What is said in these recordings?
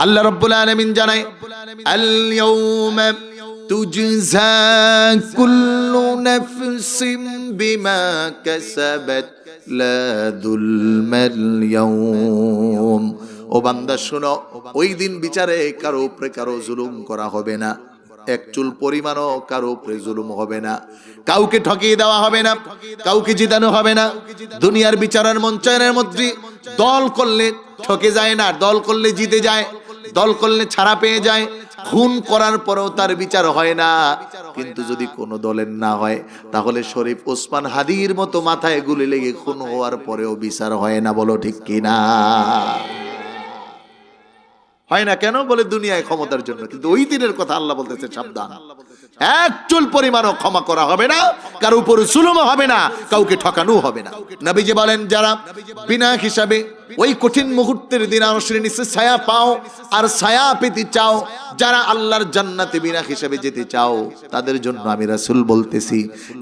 আল্লাহ রাব্বুল আলামিন জানায়, আল ইয়াউমা তুজজা কুল্লু নাফসিন বিমা কাসাবাত লা যুলমাল ইয়াউম। ও বান্দা শোনো, ওই দিন বিচারে কারো উপরে কারো জুলুম করা হবে না, এক চুল পরিমাণও কারো উপরে জুলুম হবে না, কাউকে ঠকিয়ে দেওয়া হবে না, কাউকে জিতানো হবে না। দুনিয়ার বিচারের মঞ্চের মধ্যে দল করলে ঠকে যায় না, দল করলে জিতে যায়, দল করলে ছাড়া পেয়ে যায়, খুন করার পরেও তার বিচার হয় না। কিন্তু যদি কোনো দলের না হয়, তাহলে শরীফ ওসমান হাদির মতো মাথায় গুলি লেগে খুন হওয়ার পরেও বিচার হয় না। বলো ঠিক কিনা? হয় না কেন? বলে দুনিয়ায় ক্ষমতার জন্য। কিন্তু ওই দিনের কথা আল্লাহ বলতেছে, সাবধান, এক চুল পরিমাণও ক্ষমা করা হবে না, কারো উপর জুলুম হবে না, কাউকে ঠকানো হবে না। নবীজি বলেন, যারা বিনা হিসাবে ওই কঠিন মুহূর্তের দিন আরশের নিচে ছায়া পাও আর ছায়া পেতে চাও, যারা আল্লাহর জান্নাতে বিনা হিসাবে যেতে চাও, তাদের জন্য আমি রাসূল বলতেছি,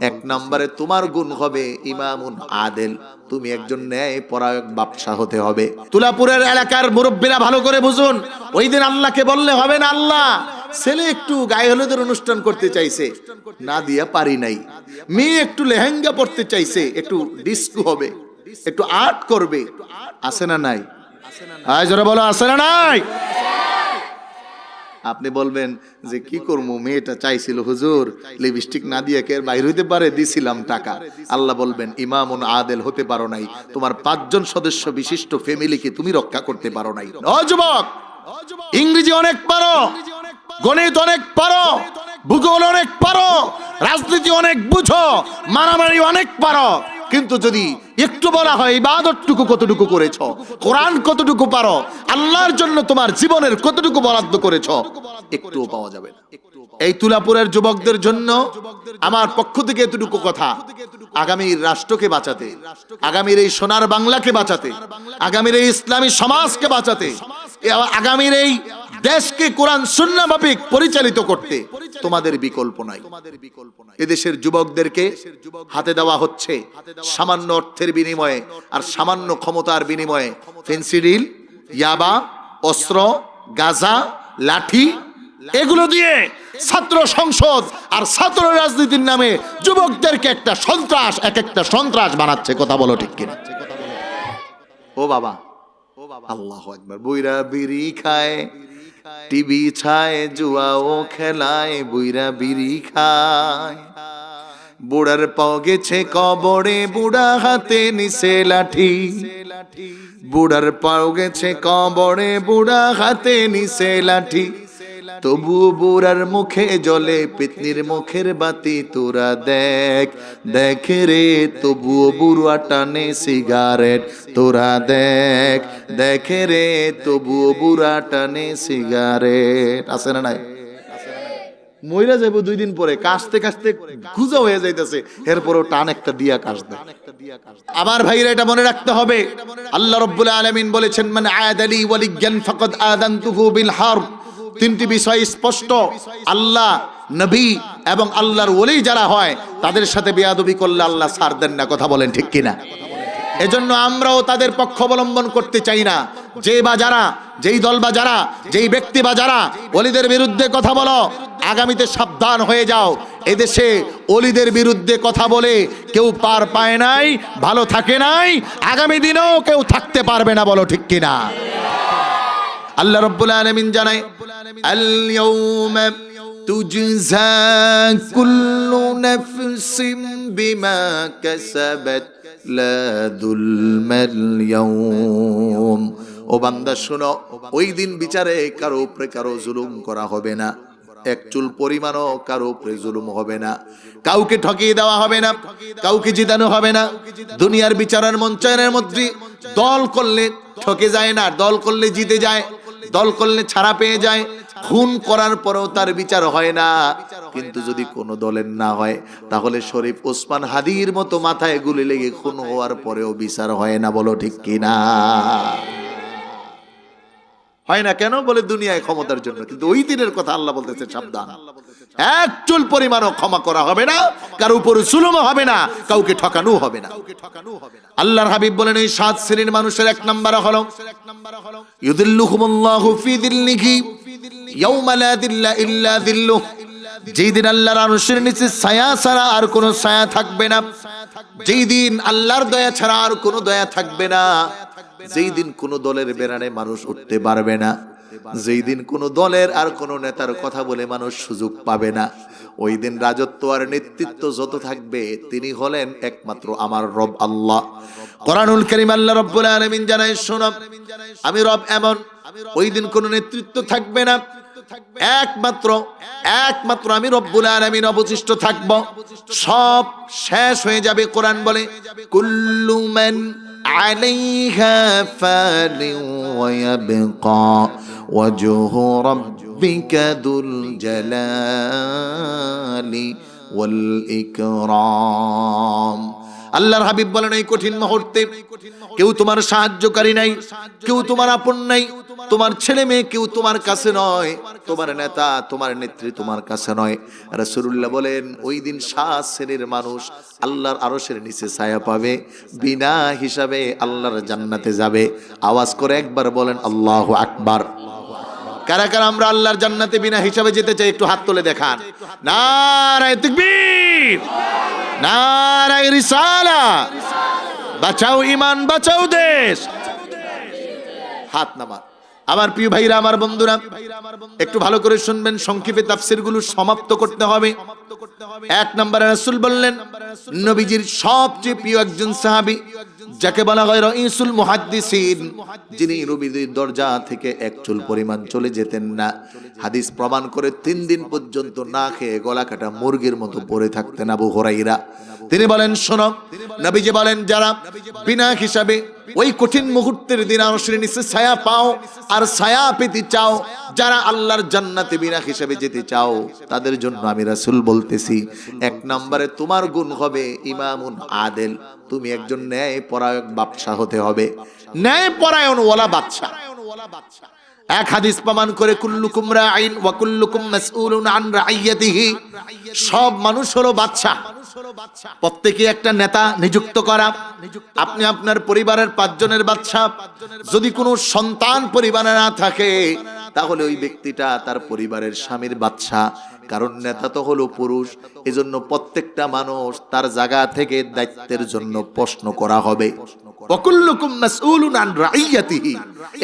এক নম্বরে তোমার গুণ হবে ইমামুন আদেল, তুমি একজন ন্যায় পরায়ণ বাদশা হতে হবে। তুলাপুরের এলাকার মুরব্বীরা ভালো করে বুঝুন, ওই দিন আল্লাহকে বললে হবে না, আল্লাহ ছেলে একটু গায়ে হলুদের অনুষ্ঠান করতে চাইছে, না দিয়া পারি নাই, মেয়ে একটু লেহেঙ্গা পরতে চাইছে, একটু ডিস্কো হবে, একটু আর্ট করবে, আছে না নাই? আয় জোরে বলো, আছে না নাই? আপনি বলবেন যে কি করবো, মেয়েটা চাইছিল হুজুর, লিপস্টিক না দিয়ে কে বাইর হইতে পারে, দিছিলাম টাকা। আল্লাহ বলবেন, ইমামুন আদেল হতে পারো নাই, তোমার 5 জন সদস্য বিশিষ্ট ফ্যামিলিকে তুমি রক্ষা করতে পারো নাই। ও যুবক, ইংরেজি অনেক পারো, গণিত অনেক পারো, ভূগোল অনেক পারো, রাজনীতি অনেক বুঝো, মারামারি অনেক পারো, কিন্তু যদি একটু বলা হয় ইবাদতটুকু কতটুকু করেছো, কোরআন কতটুকু পারো, আল্লাহর জন্য তোমার জীবনের কতটুকু বরাদ্দ করেছো, একটুও পাওয়া যাবে না। এই তুলাপুরের যুবকদের জন্য আমার পক্ষ থেকে এতটুকু কথা, আগামীর রাষ্ট্রকে বাঁচাতে, আগামীর এই সোনার বাংলাকে বাঁচাতে, আগামীর এই ইসলামী সমাজকে বাঁচাতে, আগামীর এই দেশকে কোরআন সুন্নাহ মাফিক পরিচালিত করতে তোমাদের বিকল্প নাই। এদেশের যুবকদেরকে হাতে দেওয়া হচ্ছে সামান্য অর্থের বিনিময়ে আর সামান্য ক্ষমতার বিনিময়ে ফেন্সিডিল, ইয়াবা, অস্ত্র, গাঁজা, লাঠি, এগুলো দিয়ে ছাত্র সংসদ আর ছাত্র রাজনীতির নামে যুবকদেরকে একটা সন্ত্রাস, এক একটা সন্ত্রাস বানাচ্ছে। কথা বলো ঠিক কিনা? ও বাবা, আল্লাহু আকবার। বুইরা বিড়ি খায়, টিভি ছায়, জুয়াও খেলায়, বুইরা বিড়ি খায়, বুড়ার পাও গেছে কবরে, বুড়া হাতে নিছে লাঠি, বুড়ার পাও গেছে কবরে, বুড়া হাতে নিছে লাঠি, তবুও বুড়ার মুখে জ্বলে পেতনির মুখের বাতি, তোরা দেখ দেখ রে, তবুও বুড়া টানে সিগারেট, তোরা দেখ দেখ রে, তবুও বুড়া টানে সিগারেট। আছে না নাই? মইরা যাইব 2 দিন পরে, কাশতে কাশতে গুজা হয়ে যাইতেছে, এরপরও টান একটা দিয়া কাশ দেয়। আমার ভাইরা এটা মনে রাখতে হবে, আল্লাহ রাব্বুল আলামিন বলেছেন, মান আদালি ওয়ালিয়ান ফাকাদ আযানতুহু বিল হারব। 3টি বিষয় স্পষ্ট, আল্লাহ, নবী এবং আল্লাহর ওলি যারা হয় তাদের সাথে বেয়াদবি করলে আল্লাহ ছাড় দেন না। কথা বলেন ঠিক কিনা? এজন্য আমরাও তাদের পক্ষ অবলম্বন করতে চাই না। যে বা যারা, যেই দল বা যারা, যেই ব্যক্তি বা যারা ওলিদের বিরুদ্ধে কথা বলো, আগামীতে সাবধান হয়ে যাও। এদেশে ওলিদের বিরুদ্ধে কথা বলে কেউ পার পায় নাই, ভালো থাকে নাই, আগামী দিনেও কেউ থাকতে পারবে না। বলো ঠিক কিনা? আল্লাহ রাব্বুল আলামিন জানায়, আল ইয়াউমা তুজজা কুল্লু নাফসিন বিমা কাসাবাত লা যুলমাল ইয়াউম। ও বান্দা শোনো, ওই দিন বিচারে কারো উপরে কারো জুলুম করা হবে না, এক চুল পরিমাণও কারো উপরে জুলুম হবে না, কাউকে ঠকিয়ে দেওয়া হবে না, কাউকে জিতানো হবে না। দুনিয়ার বিচারের মঞ্চের মধ্যে দল করলে ঠকে যায় না, দল করলে জিতে যায়, দল করলে ছাড়া পেয়ে যায়, খুন করার পরেও তার বিচার হয় না। কিন্তু যদি কোনো দলের না হয়, তাহলে শরীফ ওসমান হাদির মতো মাথায় গুলি লেগে খুন হওয়ার পরেও বিচার হয় না। বলো ঠিক কিনা? হয় না কেন? বলে দুনিয়ায় ক্ষমতার জন্য। কিন্তু ওই দিনের কথা আল্লাহ বলতেছে সাবধান, এক চুল পরিমাণও ক্ষমা করা হবে না, কারো উপর জুলুম হবে না, কাউকে ঠকানো হবে না। আল্লাহর হাবিব বলেন এই 7 শ্রেণীর মানুষের এক নাম্বার হলো ইউদিল্লুহুমুল্লাহু ফি দিল্লিহি ইয়াওমা লা দিল্লা ইল্লা দিল্লুহ, যেই দিন আল্লাহর আরশের নিচে ছায়া ছাড়া আর কোনো ছায়া থাকবে না, যেই দিন আল্লাহর দয়া ছাড়া আর কোনো দয়া থাকবে না, যেই দিন কোনো দলের বেড়ানে মানুষ উঠতে পারবে না, যেই দিন কোনো দলের আর কোনো নেতার কথা বলে মানুষ সুযোগ পাবে না, ওই দিন রাজত্ব আর নেতৃত্ব যত থাকবে তিনি হলেন একমাত্র আমার রব আল্লাহ। কোরআনুল কারীম আল্লাহ রাব্বুল আলামিন জানায়, শোনো আমি রব এমন, ওই দিন কোনো নেতৃত্ব থাকবে না, একমাত্র আমি রব্বুল আলামিন অবশিষ্ট থাকব, সব শেষ হয়ে যাবে। কোরআন বলে কুল্লু মান আলাইহা ফানিন ওয়া ইয়াবকা ওয়াজহু রাব্বিকা যুল জালালি ওয়াল ইকরাম। আল্লাহর হাবিব বলেন এই কঠিন মুহূর্তে কেউ তোমার সাহায্যকারী নাই, কেউ তোমার আপন নাই, তোমার ছেলে মেয়ে কেউ তোমার কাছে নয়, তোমার নেতা তোমার নেত্রী তোমার কাছে নয়। রাসূলুল্লাহ বলেন ওই দিন 7 শ্রেণীর মানুষ আল্লাহর আরশের নিচে ছায়া পাবে, বিনা হিসাবে আল্লাহর জান্নাতে যাবে। আওয়াজ করে একবার বলেন আল্লাহু আকবার। কারা কারা আমরা আল্লাহর জান্নাতে বিনা হিসাবে যেতে চাই? একটু হাত তুলে দেখান। নারায়ে তাকবীর, নারায়ে রিসালাত, বাঁচাও ঈমান, বাঁচাও দেশ। হাত নামা। আমার প্রিয় ভাইরা, আমার বন্ধুরা, একটু ভালো করে শুনবেন, সংক্ষেপে তাফসীরগুলো সমাপ্ত করতে হবে। 1 নম্বরে রাসূল বললেন নবীজির সবচেয়ে প্রিয় একজন সাহাবী, যাকে বলা হয় রাইসুল মুহাদ্দিসিন, যিনি নবীর দরজা থেকে এক চুল পরিমাণ চলে যেতেন না। হাদিস প্রমাণ করে 3 দিন পর্যন্ত না খেয়ে গলা কাটা মুরগির মতো পড়ে থাকতেন আবু হুরায়রা। তিনি বলেন শোনো, নবীজি বলেন যারা বিনা হিসাবে ওই কঠিন মুহূর্তের দিন আরশের নিচে ছায়া পাও আর ছায়া পেতে চাও, যারা আল্লাহর জান্নাতে বিনা হিসাবে যেতে চাও, তাদের জন্য আমি রাসূল বলতেছি 1 নম্বরে তোমার গুণ হবে ইমামুন আদেল, তুমি একজন ন্যায় পরায়ণ বাদশা হতে হবে, ন্যায় পরায়ণ ওয়ালা বাদশা। এক হাদিস প্রমাণ করে কুল্লুকুম রাঈন ওয়া কুল্লুকুম মাসউলুন আন রাইয়াতিহি, সব মানুষ হলো বাদশা, প্রত্যেকে একটা নেতা নিযুক্ত করা। আপনি আপনার পরিবারের 5 জনের বাদশা। যদি কোনো সন্তান পরিবারে না থাকে তাহলে ওই ব্যক্তিটা তার পরিবারের স্বামীর বাদশা, কারণ নেতা তো হলো পুরুষ। এজন্য প্রত্যেকটা মানুষ তার জায়গা থেকে দায়িত্বের জন্য প্রশ্ন করা হবে। ওয়াকুল্লুকুম মাসউলুন আন রাইয়াতিহি,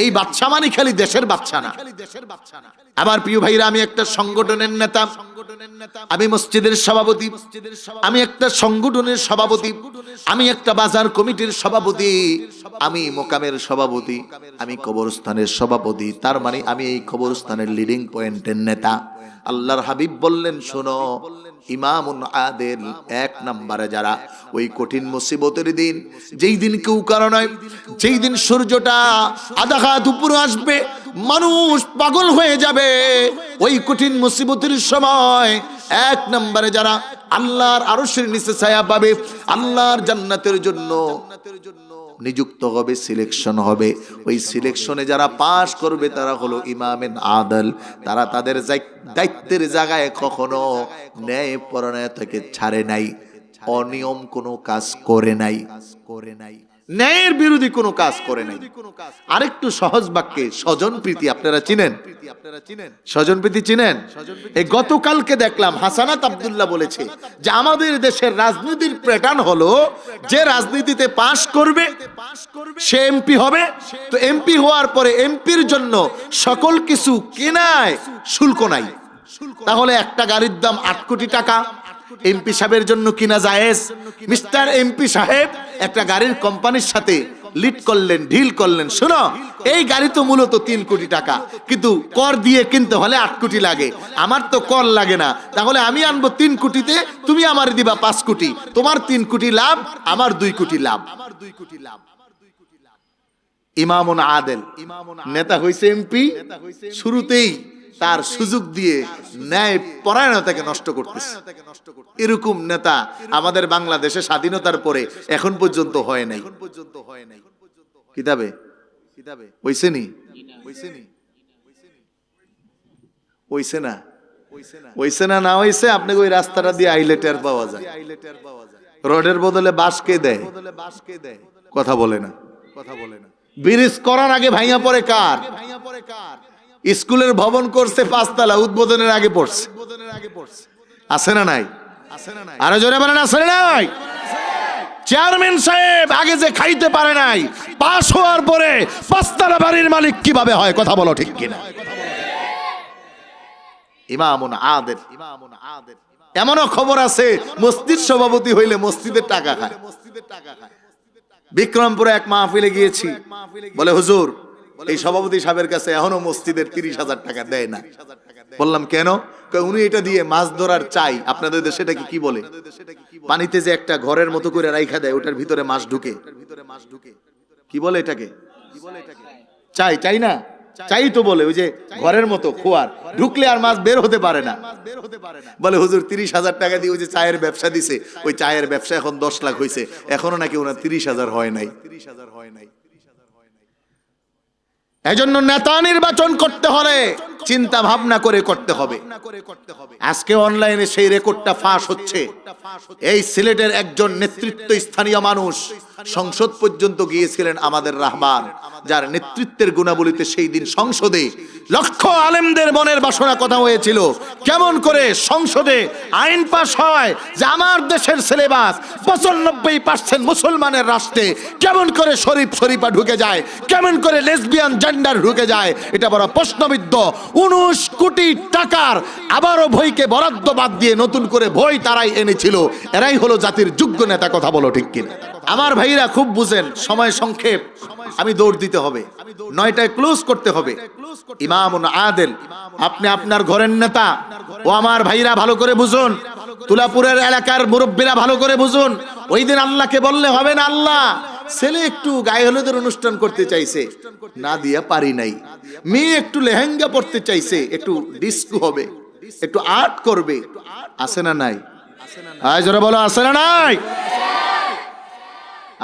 এই বাদশা মানে খালি দেশের বাদশা না। আমার প্রিয় ভাইরা, আমি একটা সংগঠনের নেতা, আমি মসজিদের সভাপতি, আমি একটা সংগঠনের সভাপতি, আমি একটা বাজার কমিটির সভাপতি, আমি মোকামের সভাপতি, আমি কবরস্থানের সভাপতি, তার মানে আমি এই কবরস্থানের লিডিং পয়েন্টের নেতা। আল্লাহর হাবিব বললেন শোনো, ইমামুন আদেল 1 নম্বরে যারা ওই কঠিন মুসিবতের দিন, যেই দিন কেউ কারো নয়, যেই দিন সূর্যটা আধা হাত উপরে আসবে, মানুষ পাগল হয়ে যাবে, ওই কঠিন মুসিবতের সময় 1 নম্বরে যারা আল্লাহর আরশের নিচে ছায়া পাবে, আল্লাহর জান্নাতের জন্য নিযুক্ত হবে, সিলেকশন হবে, ওই সিলেকশনে যারা পাস করবে তারা হলো ইমামেন আদল। তারা তাদের দায়িত্বের জায়গায় কখনো ন্যায় পরায়ণতাকে ছাড়ে নাই, অনিয়ম কোনো কাজ করে নাই, ন্যায়ের বিরোধী কোনো কাজ করে নাই। আরেকটু সহজ বাক্যে স্বজনপ্রীতি আপনারা চিনেন? স্বজনপ্রীতি চিনেন? এই গতকালকে দেখলাম হাসানাত আব্দুল্লাহ বলেছে যে আমাদের দেশের রাজনীতির প্যাটার্ন হলো যে রাজনীতিতে পাস করবে সে এমপি হবে, তো এমপি হওয়ার পরে এমপির জন্য সকল কিছু কেনায় শুল্ক নাই। তাহলে একটা গাড়ির দাম 8 কোটি টাকা, এমপি সাহেবের জন্য কিনা জায়েজ। মিস্টার এমপি সাহেব একটা গাড়ির কোম্পানির সাথে লিড করলেন, ডিল করলেন, শোনো এই গাড়ি তো মূলত 3 কোটি টাকা, কিন্তু কর দিয়ে কিনতে হলে 8 কোটি লাগে, আমার তো কর লাগে না, তাহলে আমি আনবো 3 কোটিতে, তুমি আমার দিবা 5 কোটি, তোমার 3 কোটি লাভ, আমার 2 কোটি লাভ। ইমামুন আদেল, নেতা হইছে এমপি, শুরুতেই তার সুযোগ দিয়ে ন্যায় পরায়ণতাকে নষ্ট করতেছে। এরকম নেতা আমাদের বাংলাদেশে স্বাধীনতার পরে এখন পর্যন্ত হয় নাই। কিতাবে হইছে নি? হইছে না? হইছে না, না হইছে আপনাকে ওই রাস্তাটা দিয়ে আইলে টের পাওয়া যায়। রোডের বদলে বাঁশ কে দেয়? কথা বলে না। ব্রিজ করার আগে ভাঙা পড়ে কার? স্কুলের ভবন করছে 5 তলা, উদ্বোধনের আগে পড়ছে। আছে না নাই? আরো জোরে বলেন আছে না নাই? চেয়ারম্যান সাহেব আগে যে খাইতে পারে নাই, পাস হওয়ার পরে 5 তলা বাড়ির মালিক কিভাবে হয়? কথা বলো ঠিক কিনা? ইমামুন আদিল। এমনও খবর আছে মসজিদ সভাপতি হইলে মসজিদের টাকা খায়। বিক্রমপুরে এক মাহফিলে গিয়েছি, বলে হুজুর এই সভাপতি সাহেবের কাছে এখনো মসজিদের 30,000 টাকা দেয় না। বললাম কেন? উনি এটা দিয়ে মাছ ধরার চাই। আপনাদের দেশে এটা কি বলে? পানিতে যে একটা ঘরের মতো করে রাইখা দেয়, ওটার ভিতরে মাছ ঢুকে, কি বলে এটাকে? চাই। চাই না? চাই তো বলে, ওই যে ঘরের মতো খোয়ার, ঢুকলে আর মাছ বের হতে পারে না। বলে হুজুর 30,000 টাকা দিয়ে ওই যে চায়ের ব্যবসা দিছে, ওই চায়ের ব্যবসা এখন 10 লাখ হয়েছে, এখনো নাকি ওনার 30,000 হয় নাই। এজন্য নেতা নির্বাচন করতে হলে চিন্তা ভাবনা করে করতে হবে। আজকে অনলাইনে সেই রেকর্ডটা ফাঁস হচ্ছে। এই সিলেটের একজন নেতৃত্ব স্থানীয় মানুষ সংসদ পর্যন্ত গিয়েছিলেন, আমাদের রহমান, যার নেতৃত্বের গুণাবলীতে সেই দিন সংসদে লক্ষ আলেমদের মনের বাসনা কথা হয়েছিল, কেমন করে সংসদে আইন পাস হয় যে আমার দেশের সিলেবাস 95% মুসলমানের রাষ্ট্রে, কেমন করে শরীফা ঢুকে যায়, কেমন করে লেসবিয়ান জেন্ডার ঢুকে যায়, এটা বড় প্রশ্নবিদ্ধ। 19 কোটি টাকার আবারও বইকে বরাদ্দ বাদ দিয়ে নতুন করে বই তারাই এনেছিল। এরাই হলো জাতির যোগ্য নেতা। কথা বলো ঠিক কিনা? আমার ভাইরা খুব বুঝেন, সময় সংক্ষেপ, আমি দৌড় দিতে হবে, 9টায় ক্লোজ করতে হবে। ইমামুন আদিল, আপনি আপনার ঘরের নেতা। ও আমার ভাইরা ভালো করে বুঝুন, তুলাপুরের এলাকার মুরব্বীরা ভালো করে বুঝুন। ওই দিন আল্লাহকে বললে হবে না, আল্লাহ ছেলে একটু গায়ে হলুদের অনুষ্ঠান করতে চাইছে, না দিয়া পারি নাই। মেয়ে একটু লেহেঙ্গা পরতে চাইছে, একটু ডিস্কো হবে, একটু আর্ট করবে, আছে না নাই? আয় জোরে বলো, আছে না নাই?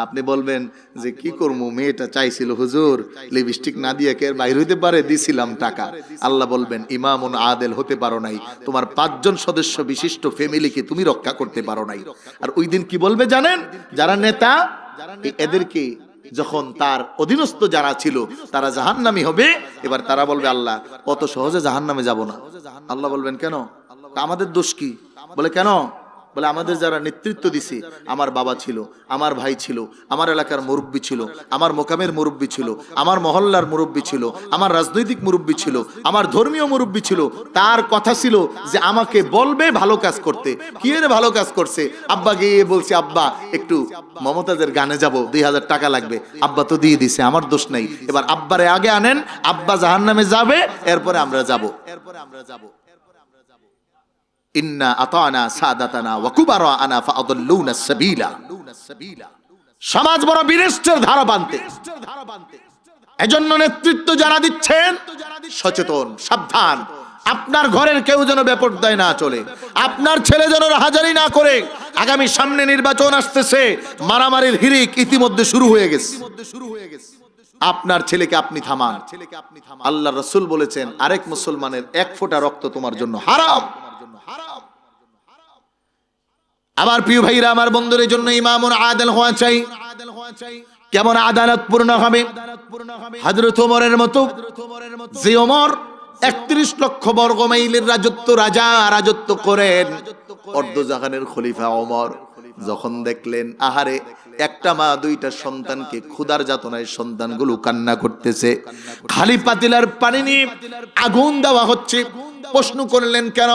আপনি বলবেন যে কি করবো, মেয়েটা চাইছিল হুজুর লিপস্টিক না দিয়ে কে বাইর হইতে পারে, দিছিলাম টাকা। আল্লাহ বলবেন ইমামুন আদিল হতে পারো নাই, তোমার 5 জন সদস্য বিশিষ্ট ফ্যামিলিকে তুমি রক্ষা করতে পারো নাই। আর ওই দিন কি বলবে জানেন? যারা নেতা, এদেরকে যখন তার অধীনস্থ যারা ছিল তারা জাহান্নামী হবে, এবার তারা বলবে আল্লাহ অত সহজে জাহান্নামে যাব না। আল্লাহ বলবেন কেন? আমাদের দোষ কি? বলে কেন? বলে আমাদের যারা নেতৃত্ব দিছে, আমার বাবা ছিল, আমার ভাই ছিল, আমার এলাকার মুরব্বী ছিল, আমার মোকামের মুরব্বী ছিল, আমার মহল্লার মুরব্বী ছিল, আমার রাজনৈতিক মুরব্বী ছিল, আমার ধর্মীয় মুরব্বী ছিল। তার কথা ছিল যে আমাকে বলবে ভালো কাজ করতে। কি এর ভালো কাজ করছে? আব্বা গিয়ে বলছে আব্বা একটু মমতাজের গানে যাব, 2,000 টাকা লাগবে। আব্বা তো দিয়ে দিছে, আমার দোষ নাই। এবার আব্বারে আগে আনেন, আব্বা জাহান্নামে যাবে, এরপরে আমরা যাব। ইন্না আতানা সাদাতানা ওয়া কুবারানা ফাআদাল্লুনা সাবিলা। সমাজ বড় বিনষ্টের ধারা বানতে। এজন্য নেতৃত্ব যারা দিচ্ছেন সচেতন, সাবধান। আপনার ঘরের কেউ যেন বেপরদায় না চলে, আপনার ছেলে যেন হাজারি না করে। আগামী সামনে নির্বাচন আসতেছে, মারামারির হিরিক ইতিমধ্যে শুরু হয়ে গেছে। আপনার ছেলেকে আপনি থামান। আল্লাহ রাসূল বলেছেন আরেক মুসলমানের 1 ফোঁটা রক্ত তোমার জন্য হারাম। আমার প্রিয় ভাইরা, আমার বন্ধুদের জন্য ইমামুন আদিল হওয়া চাই। কেমন আদালত পূর্ণ হবে? হযরত ওমরের মতো, যে ওমর 31 লক্ষ বর্গ মাইলের রাজত্ব করেন, অর্ধজাহানের খলিফা ওমর, যখন দেখলেন আহারে একটা মা 2টা সন্তানকে ক্ষুধার যাতনায় সন্তানগুলো কান্না করতেছে, খালি পাতিলার পানি নিয়ে আগুন দেওয়া হচ্ছে, প্রশ্ন করলেন কেন?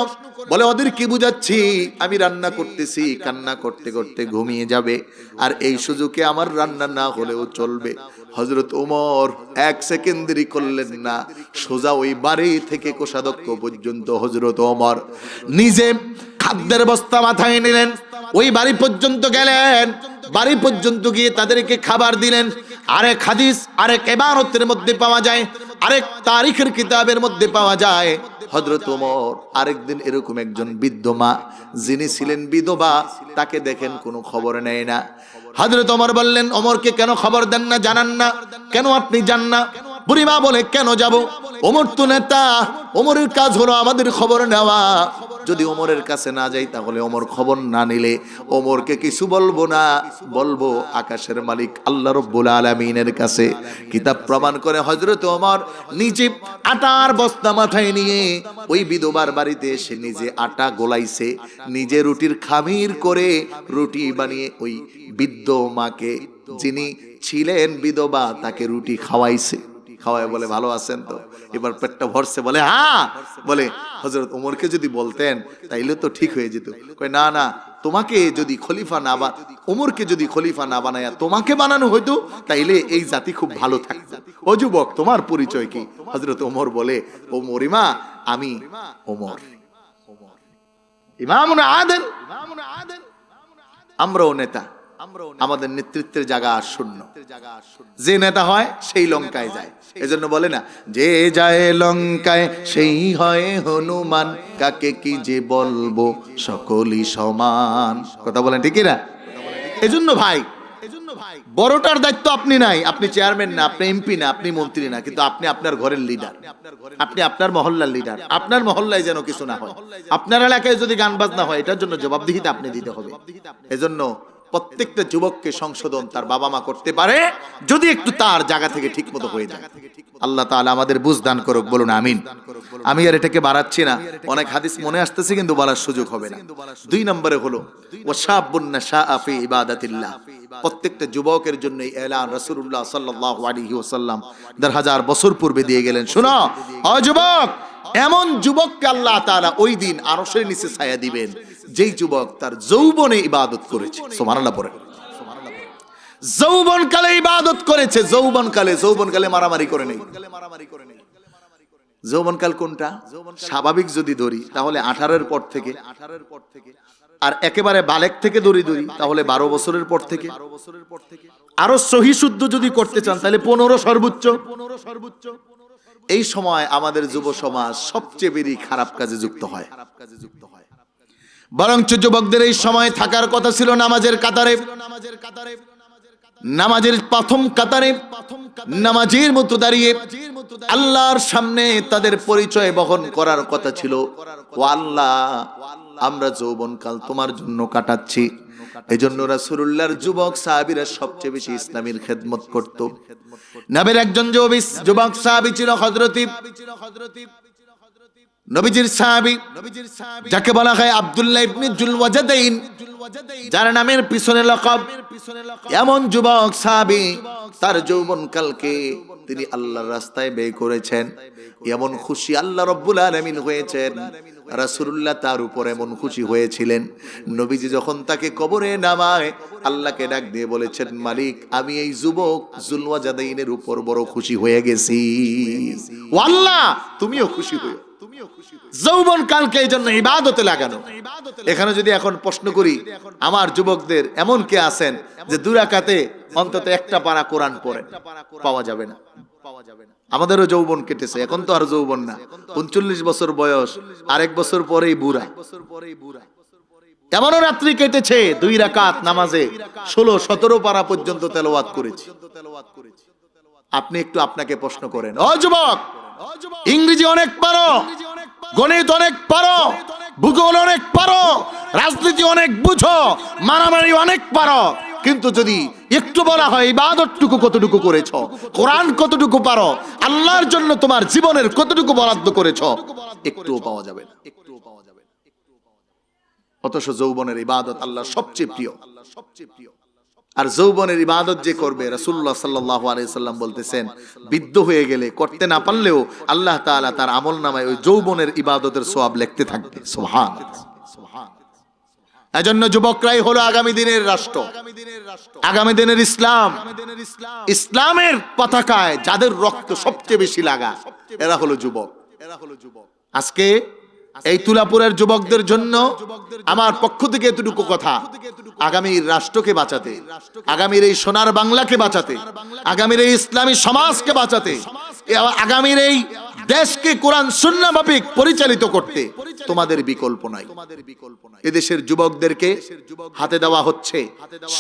বলে ওদের কি বুঝাচ্ছি, আমি রান্না করতেছি, কান্না করতে করতে ঘুমিয়ে যাবে, আর এই সুযোগে আমার রান্না না হলেও চলবে। হযরত ওমর 1 সেকেন্ড দেরি করলেন না, সোজা ওই বাড়ি থেকে কোষাধ্যক্ষ পর্যন্ত হযরত ওমর নিজে খাদ্যের বস্তা মাথায় নিলেন, ওই বাড়ি পর্যন্ত গেলেন, বাড়ি পর্যন্ত গিয়ে তাদেরকে খাবার দিলেন। আরেক হাদিস, আরেক ইবারতের মধ্যে পাওয়া যায়, আরেক তারিখের কিতাবের মধ্যে পাওয়া যায়, হযরত ওমর আরেকদিন এরকম একজন বৃদ্ধ মা, যিনি ছিলেন বিধবা, তাকে দেখেন কোনো খবর নেয় না। হযরত ওমর বললেন ওমরকে কেন খবর দেন না, জানান না কেন? আপনি যান না? বুড়ি মা বলে কেন যাব? ওমর তো নেতা, ওমরের কাজ হলো আমাদের খবর নেওয়া। যদি ওমরের কাছে না যাই তাহলে ওমর খবর না নিলে ওমরকে কিছু বলবো না, বলবো আকাশের মালিক আল্লাহ রব্বুল আলামিনের কাছে। কিতাব প্রমাণ করে হযরত ওমর নিজে আটার বস্তা মাথায় নিয়ে ওই বিধবার বাড়িতে এসে নিজে আটা গোলাইছে, নিজে রুটির খামির করে রুটি বানিয়ে ওই বৃদ্ধ মাকে, যিনি ছিলেন বিধবা, তাকে রুটি খাওয়াইছে। খাওয়ায় বলে ভালো আছেন তো, এবার পেটটা ভরছে? বলে হ্যাঁ। বলে হযরত ওমরকে যদি বলতেন তাইলে তো ঠিক হয়ে যেত। কয় না না, তোমাকে যদি খলিফা না ওমরকে যদি খলিফা না বানায়া তোমাকে বানানো হইতো তাইলে এই জাতি খুব ভালো থাকতো। ও যুবক, তোমার পরিচয় কি? হযরত ওমর বলে, ও মরিমা, আমি ওমর, ইমামুন আদিল। আমরাও নেতা, আমাদের নেতৃত্বের জায়গা আর শূন্য। যে নেতা হয় সেই লঙ্কায় যায়। এজন্য বলে না, যে যায় লঙ্কায় সেই হয় হনুমান, কাকে কি যে বলবো সকলই সমান। কথা বলেন ঠিক না? এজন্য ভাই, বড়টার দায়িত্ব আপনি নাই, আপনি চেয়ারম্যান না, আপনি এমপি না, আপনি মন্ত্রী না, কিন্তু আপনি আপনার ঘরের লিডার, আপনি আপনার মহল্লার লিডার। আপনার মহল্লায় যেন কিছু না হয়, আপনার এলাকায় যদি গান বাজনা হয় এটার জন্য জবাবদিহিতা আপনি দিতে হবে। এজন্য প্রত্যেকটা যুবককে সংশোধন তার বাবা মা করতে পারে যদি একটু তার জায়গা থেকে ঠিক মতো হয়ে যায়। আল্লাহ তাআলা আমাদের বুঝ দান করুক, বলুন আমিন। আমি আর এটাকে বাড়াচ্ছি না, অনেক হাদিস মনে আসতেছে কিন্তু বলার সুযোগ হবে না। 2 নম্বরে হলো ওয়াশাবুন নাশাআ ফি ইবাদাতিল্লাহ। প্রত্যেকটা যুবকের জন্য এই এলান রাসূলুল্লাহ সাল্লাল্লাহু আলাইহি ওয়াসাল্লাম 1000 বছর পূর্বে দিয়ে গেলেন। শোনো ও যুবক, এমন যুবককে আল্লাহ তাআলা ওই দিন আরশের নিচে ছায়া দিবেন যেই যুবক তার যৌবনে ইবাদত করেছে। সুবহানাল্লাহ পড়ে। যৌবনকালে ইবাদত করেছে, যৌবনকালে মারামারি করে নেই। যৌবনকাল কোনটা? স্বাভাবিক যদি ধরি তাহলে 18 পর থেকে, আর একেবারে বালেক থেকে ধরি তাহলে 12 বছরের পর থেকে। আরো সহি শুদ্ধ যদি করতে চান তাহলে 15 সর্বোচ্চ। এই সময় আমাদের যুব সমাজ সবচেয়ে বেশি খারাপ কাজে যুক্ত হয়। বরঞ্চ যুবকদের এই সময় থাকার কথা ছিল নামাজের কাতারে, নামাজের প্রথম কাতারে, নামাজের মতো দাঁড়িয়ে আল্লাহর সামনে তাদের পরিচয় বহন করার কথা ছিল। ও আল্লাহ, আমরা যৌবনকাল তোমার জন্য কাটাচ্ছি। এজন্য রাসূলুল্লাহর যুবক সাহাবীরা সবচেয়ে বেশি ইসলামের খেদমত করত। নবীর একজন যুবক সাহাবী ছিল নবীজির সাহাবী, যাকে বলা হয় আব্দুল্লাহ ইবনে জুলওয়াজাদাইন, যার নামের পিছনে লকব। এমন যুবক সাহাবী তার যৌবনকালকে তিনি আল্লাহর রাস্তায় ব্যয় করেছেন। এমন খুশি আল্লাহ রাব্বুল আলামিন হয়েছেন, রাসূলুল্লাহ তার উপর এমন খুশি হয়েছিলেন, নবীজি যখন তাকে কবরে নামায় আল্লাহকে ডাক দিয়ে বলেছেন, মালিক, আমি এই যুবক জুলওয়াজাদাইনের উপর বড় খুশি হয়ে গেছি। ও আল্লাহ, তুমিও খুশি হও। যৌবন কালকে এই জন্য ইবাদতে লাগানো। এখানে যদি এখন প্রশ্ন করি, আমার যুবকদের এমন কে আছেন যে 2 রাকাতে অন্তত একটা পারা কোরআন পড়েন? পাওয়া যাবে না। আমাদেরও যৌবন কেটেছে, এখন তো আর যৌবন না, 39 বছর বয়স, আরেক বছর পরেই বুড়া। এমনও রাত্রি কেটেছে 2 রাকাত নামাজে 16-17 পারা পর্যন্ত তেলাওয়াত করেছি। আপনি একটু আপনাকে প্রশ্ন করেন, ও যুবক, ইংরেজি অনেক পারো, গণিত অনেক পারো, ভূগোল অনেক পারো, রাজনীতি অনেক বুঝো, মারামারি অনেক পারো, কিন্তু যদি একটু বলা হয় ইবাদতটুকু কতটুকু করেছো, কোরআন কতটুকু পারো, আল্লাহর জন্য তোমার জীবনের কতটুকু বরাদ্দ করেছো, একটুও পাওয়া যাবে না। অথচ যৌবনের ইবাদত আল্লাহর সবচেয়ে প্রিয়। আর যৌবনের ইবাদত যে করবে, রাসূলুল্লাহ সাল্লাল্লাহু আলাইহি সাল্লাম বলতেছেন, বৃদ্ধ হয়ে গেলে করতে না পারলেও আল্লাহ তাআলা তার আমলনামায় ওই যৌবনের ইবাদতের সওয়াব লিখতে থাকবে। সুবহানাল্লাহ। এজন্য যুবকরাই হলো আগামী দিনের রাষ্ট্র, আগামী দিনের ইসলাম। ইসলামের পতাকায় যাদের রক্ত সবচেয়ে বেশি লাগা, এরা হলো যুবক। আজকে এই তুলাপুরের যুবকদের জন্য আমার পক্ষ থেকে এতটুকু কথা, আগামীর রাষ্ট্রকে বাঁচাতে, আগামীর এই সোনার বাংলাকে বাঁচাতে, আগামীর এই ইসলামী সমাজকে বাঁচাতে, আগামীর এই দেশকে কোরআন সুন্নাহ মাফিক পরিচালিত করতে তোমাদের বিকল্প নাই। এদেশের যুবকদেরকে হাতে দেওয়া হচ্ছে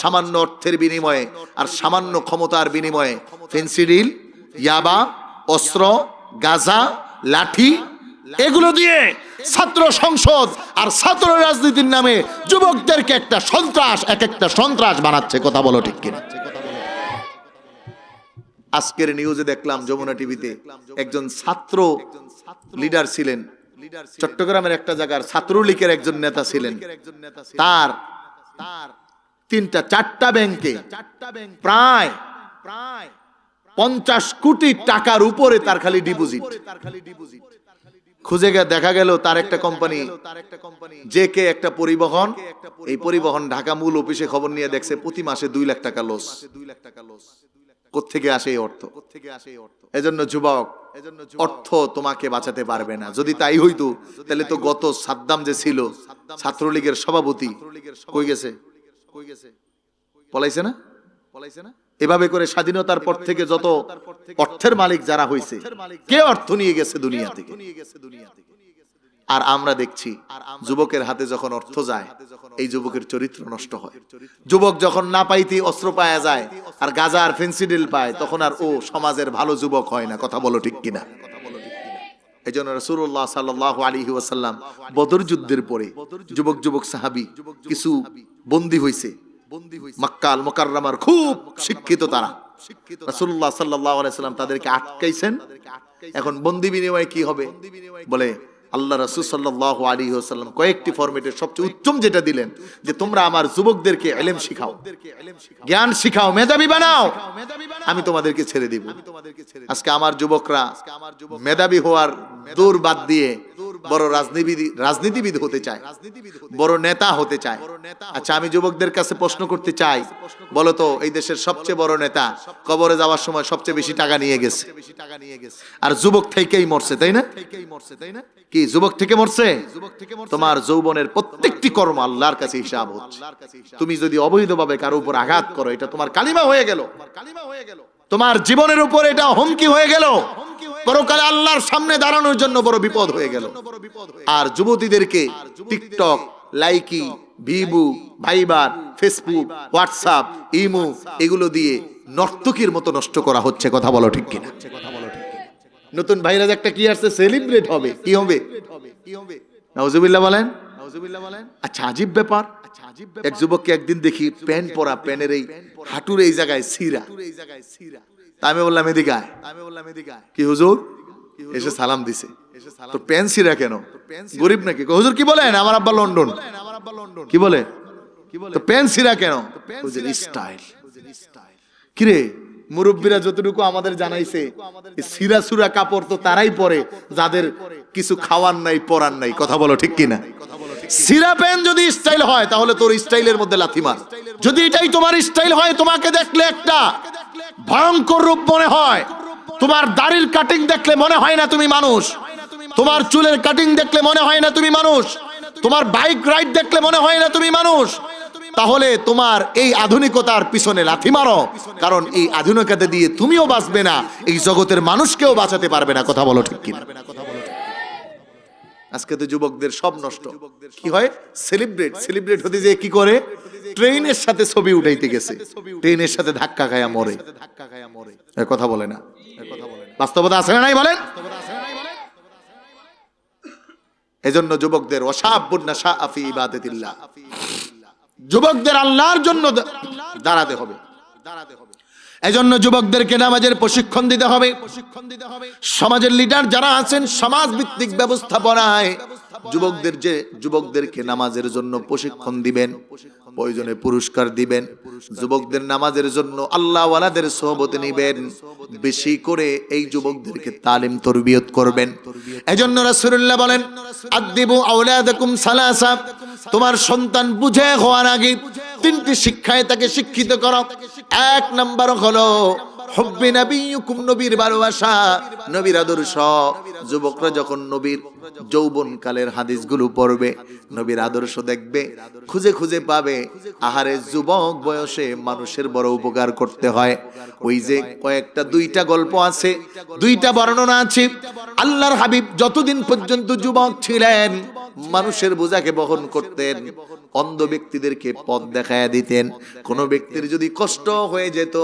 সামান্য অর্থের বিনিময়ে আর সামান্য ক্ষমতার বিনিময়ে ফেন্সিডিল, ইয়াবা, অস্ত্র, গাজা, লাঠি এগুলো দিয়ে ছাত্র সংসদ আর ছাত্র রাজনীতির নামে যুবকদেরকে একটা সন্ত্রাস, একটা সন্ত্রাস বানাচ্ছে। কথা বলো ঠিক কিনা? আজকের নিউজে দেখলাম যমুনা টিভিতে একজন ছাত্র লিডার ছিলেন, চট্টগ্রামের একটা জায়গার ছাত্রলীগের একজন নেতা ছিলেন, তার 3-4টা ব্যাংকে প্রায় 50 কোটি টাকার উপরে তার খালি ডিপোজিট। খুঁজে দেখা গেল তার একটা কোম্পানি, যে কে একটা পরিবহন, এই পরিবহন ঢাকা মূল অফিসে খবর নিয়ে দেখছে প্রতি মাসে 2 লাখ টাকা লস। কোত্থেকে আসে এই অর্থ? এজন্য যুবক, অর্থ তোমাকে বাঁচাতে পারবে না। যদি তাই হইতো তাহলে তো গত সাদ্দাম যে ছিল ছাত্রলীগের সভাপতি, কই গেছে? পলাইছে না? এভাবে করে স্বাধীনতার পর থেকে যত অর্থের মালিক যারা হয়েছে, কে অর্থ নিয়ে গেছে দুনিয়া থেকে? আর আমরা দেখছি যুবকের হাতে যখন অর্থ যায়, এই যুবকের চরিত্র নষ্ট হয়। যুবক যখন না পাইতে অস্ত্র পাওয়া যায় আর গাজা আর ফেন্সিডিল পায়, তখন আর ও সমাজের ভালো যুবক হয় না। কথা বলো ঠিক কিনা? এই জন্য রাসূলুল্লাহ সাল্লাল্লাহু আলাইহি ওয়াসাল্লাম বদর যুদ্ধের পরে যুবক সাহাবী কিছু বন্দী হয়েছে, মক্কা আল মুকাররমার খুব শিক্ষিত তারা। রাসূলুল্লাহ সাল্লাল্লাহু আলাইহি ওয়াসাল্লাম তাদেরকে আটকাইছেন। এখন বন্দী বিনিময়ে কি হবে? বলে আল্লাহ রাসূল সাল্লাল্লাহু আলাইহি ওয়াসাল্লাম কয়েকটি ফরম্যাটের সবচেয়ে উত্তম যেটা দিলেন, যে তোমরা আমার যুবকদেরকে ইলম শিখাও, জ্ঞান শিখাও, মেধাবী বানাও, আমি তোমাদেরকে ছেড়ে দিব। আজকে আমার যুবকরা মেধাবী হওয়ার দূর বাদ দিয়ে বড় রাজনীতিবিদ হতে চায়, বড় নেতা হতে চায়। আচ্ছা, আমি যুবকদের কাছে প্রশ্ন করতে চাই, বলো তো এই দেশের সবচেয়ে বড় নেতা কবরে যাওয়ার সময় সবচেয়ে বেশি টাকা নিয়ে গেছে, আর যুবক থেকেই মরছে, তাই না? কি যুবক থেকে মরছে? তোমার যৌবনের প্রত্যেকটি কর্ম আল্লাহর কাছে হিসাব হচ্ছে। তুমি যদি অবৈধভাবে কারো উপর আঘাত করো, এটা তোমার কালিমা হয়ে গেল, তোমার জীবনের উপর এটা হুমকি হয়ে গেল, পরকালে আল্লাহর সামনে দাঁড়ানোর জন্য বড় বিপদ হয়ে গেল। আর যুবতীদেরকে টিকটক, লাইকি, ভিভু, ভাইবার, ফেসবুক, হোয়াটসঅ্যাপ, ইমো এগুলো দিয়ে নর্তকীর মতো নষ্ট করা হচ্ছে। কথা বলো ঠিক কিনা? নতুন ভাইরাস একটা কি আসছে, সেলিব্রেট হবে। কি হবে? নাউজুবিল্লাহ বলেন। আচ্ছা, আজীব ব্যাপার। এক যুবককে একদিন দেখি প্যান্ট পরা, প্যানের এই হাঁটুর এই জায়গায় ছিঁড়া। তা আমি বললাম এদিকে আয়। কি হুজুর? এসে সালাম দিছে। তো প্যান্ট ছিঁড়া কেন? গরিব নাকি? হুজুর কি বলেন? আমার আব্বা লন্ডন। কি বলে? তো প্যান্ট ছিঁড়া কেন? স্টাইল। কিরে, মুরব্বীরা যতটুকু আমাদের জানাইছে, সিরা সুরা কাপড় তো তারাই পরে যাদের কিছু খাওয়ার নাই, পরার নাই। কথা বলো ঠিক কিনা? সিরা প্যান্ট যদি স্টাইল হয়, তাহলে তোর স্টাইলের মধ্যে লাথি মার। যদি এটাই তোমার স্টাইল হয়, তোমাকে দেখলে একটা ভয়ঙ্কর রূপ মনে হয়। তোমার দাড়ির কাটিং দেখলে মনে হয় না তুমি মানুষ, তোমার চুলের কাটিং দেখলে মনে হয় না তুমি মানুষ, তোমার বাইক রাইড দেখলে মনে হয় না তুমি মানুষ, তাহলে তোমার এই আধুনিকতার পিছনে লাথি মারো। কারণ এই আধুনিকতা দিয়ে তুমিও বাঁচবে না, এই জগতের মানুষকেও বাঁচাতে পারবে না। কথা বলো ঠিক কিনা? আজকে তো যুবকদের সব নষ্ট। কি হয়? সেলিব্রেট হতে যে কি করে? ট্রেনের সাথে ছবি উঠাইতে গেছে, ট্রেনের সাথে ধাক্কা খায়া মরে। এর কথা বলে না? বাস্তবতা আছে না নাই বলেন? এজন্য যুবকদের ওয়াশাবুন্না শাআফি ইবাদাতিল্লাহ, যুবকদের আল্লাহর জন্য দাঁড়াতে হবে। এজন্য যুবকদেরকে নামাজের প্রশিক্ষণ দিতে হবে। সমাজের লিডার যারা আছেন, সমাজ ভিত্তিক ব্যবস্থাপনায় যুবকদেরকে নামাজের জন্য প্রশিক্ষণ দিবেন, প্রয়োজনে পুরস্কার দিবেন। যুবকদের নামাজের জন্য আল্লাহ ওয়ালাদের সোহবতে নিবেন, বেশি করে এই যুবকদেরকে তালিম তরবিয়ত করবেন। এজন্য রাসূলুল্লাহ বলেন, আদিবু আওলাদাকুম সালাসা, তোমার সন্তান বুঝে হওয়ার আগে 3টি শিক্ষায় তাকে শিক্ষিত করো। 1 নাম্বার হলো হুব্বি নবিয়্যিকুম, নবীর ভালোবাসা, নবীর আদর্শ। যুবকরা যখন নবীর যৌবনকালের হাদিসগুলো পড়বে, নবীর আদর্শ দেখবে, খুঁজে খুঁজে পাবে। আহারে, যুবক বয়সে মানুষের বড় উপকার করতে হয়। ওই যে কয়েকটা 2টা গল্প আছে, 2টা বর্ণনা আছে। আল্লাহর হাবিব যতদিন পর্যন্ত যুবক ছিলেন, মানুষের বোঝাকে বহন করতেন, অন্ধ ব্যক্তিদেরকে পথ দেখায়া দিতেন। কোন ব্যক্তির যদি কষ্ট হয়ে যেত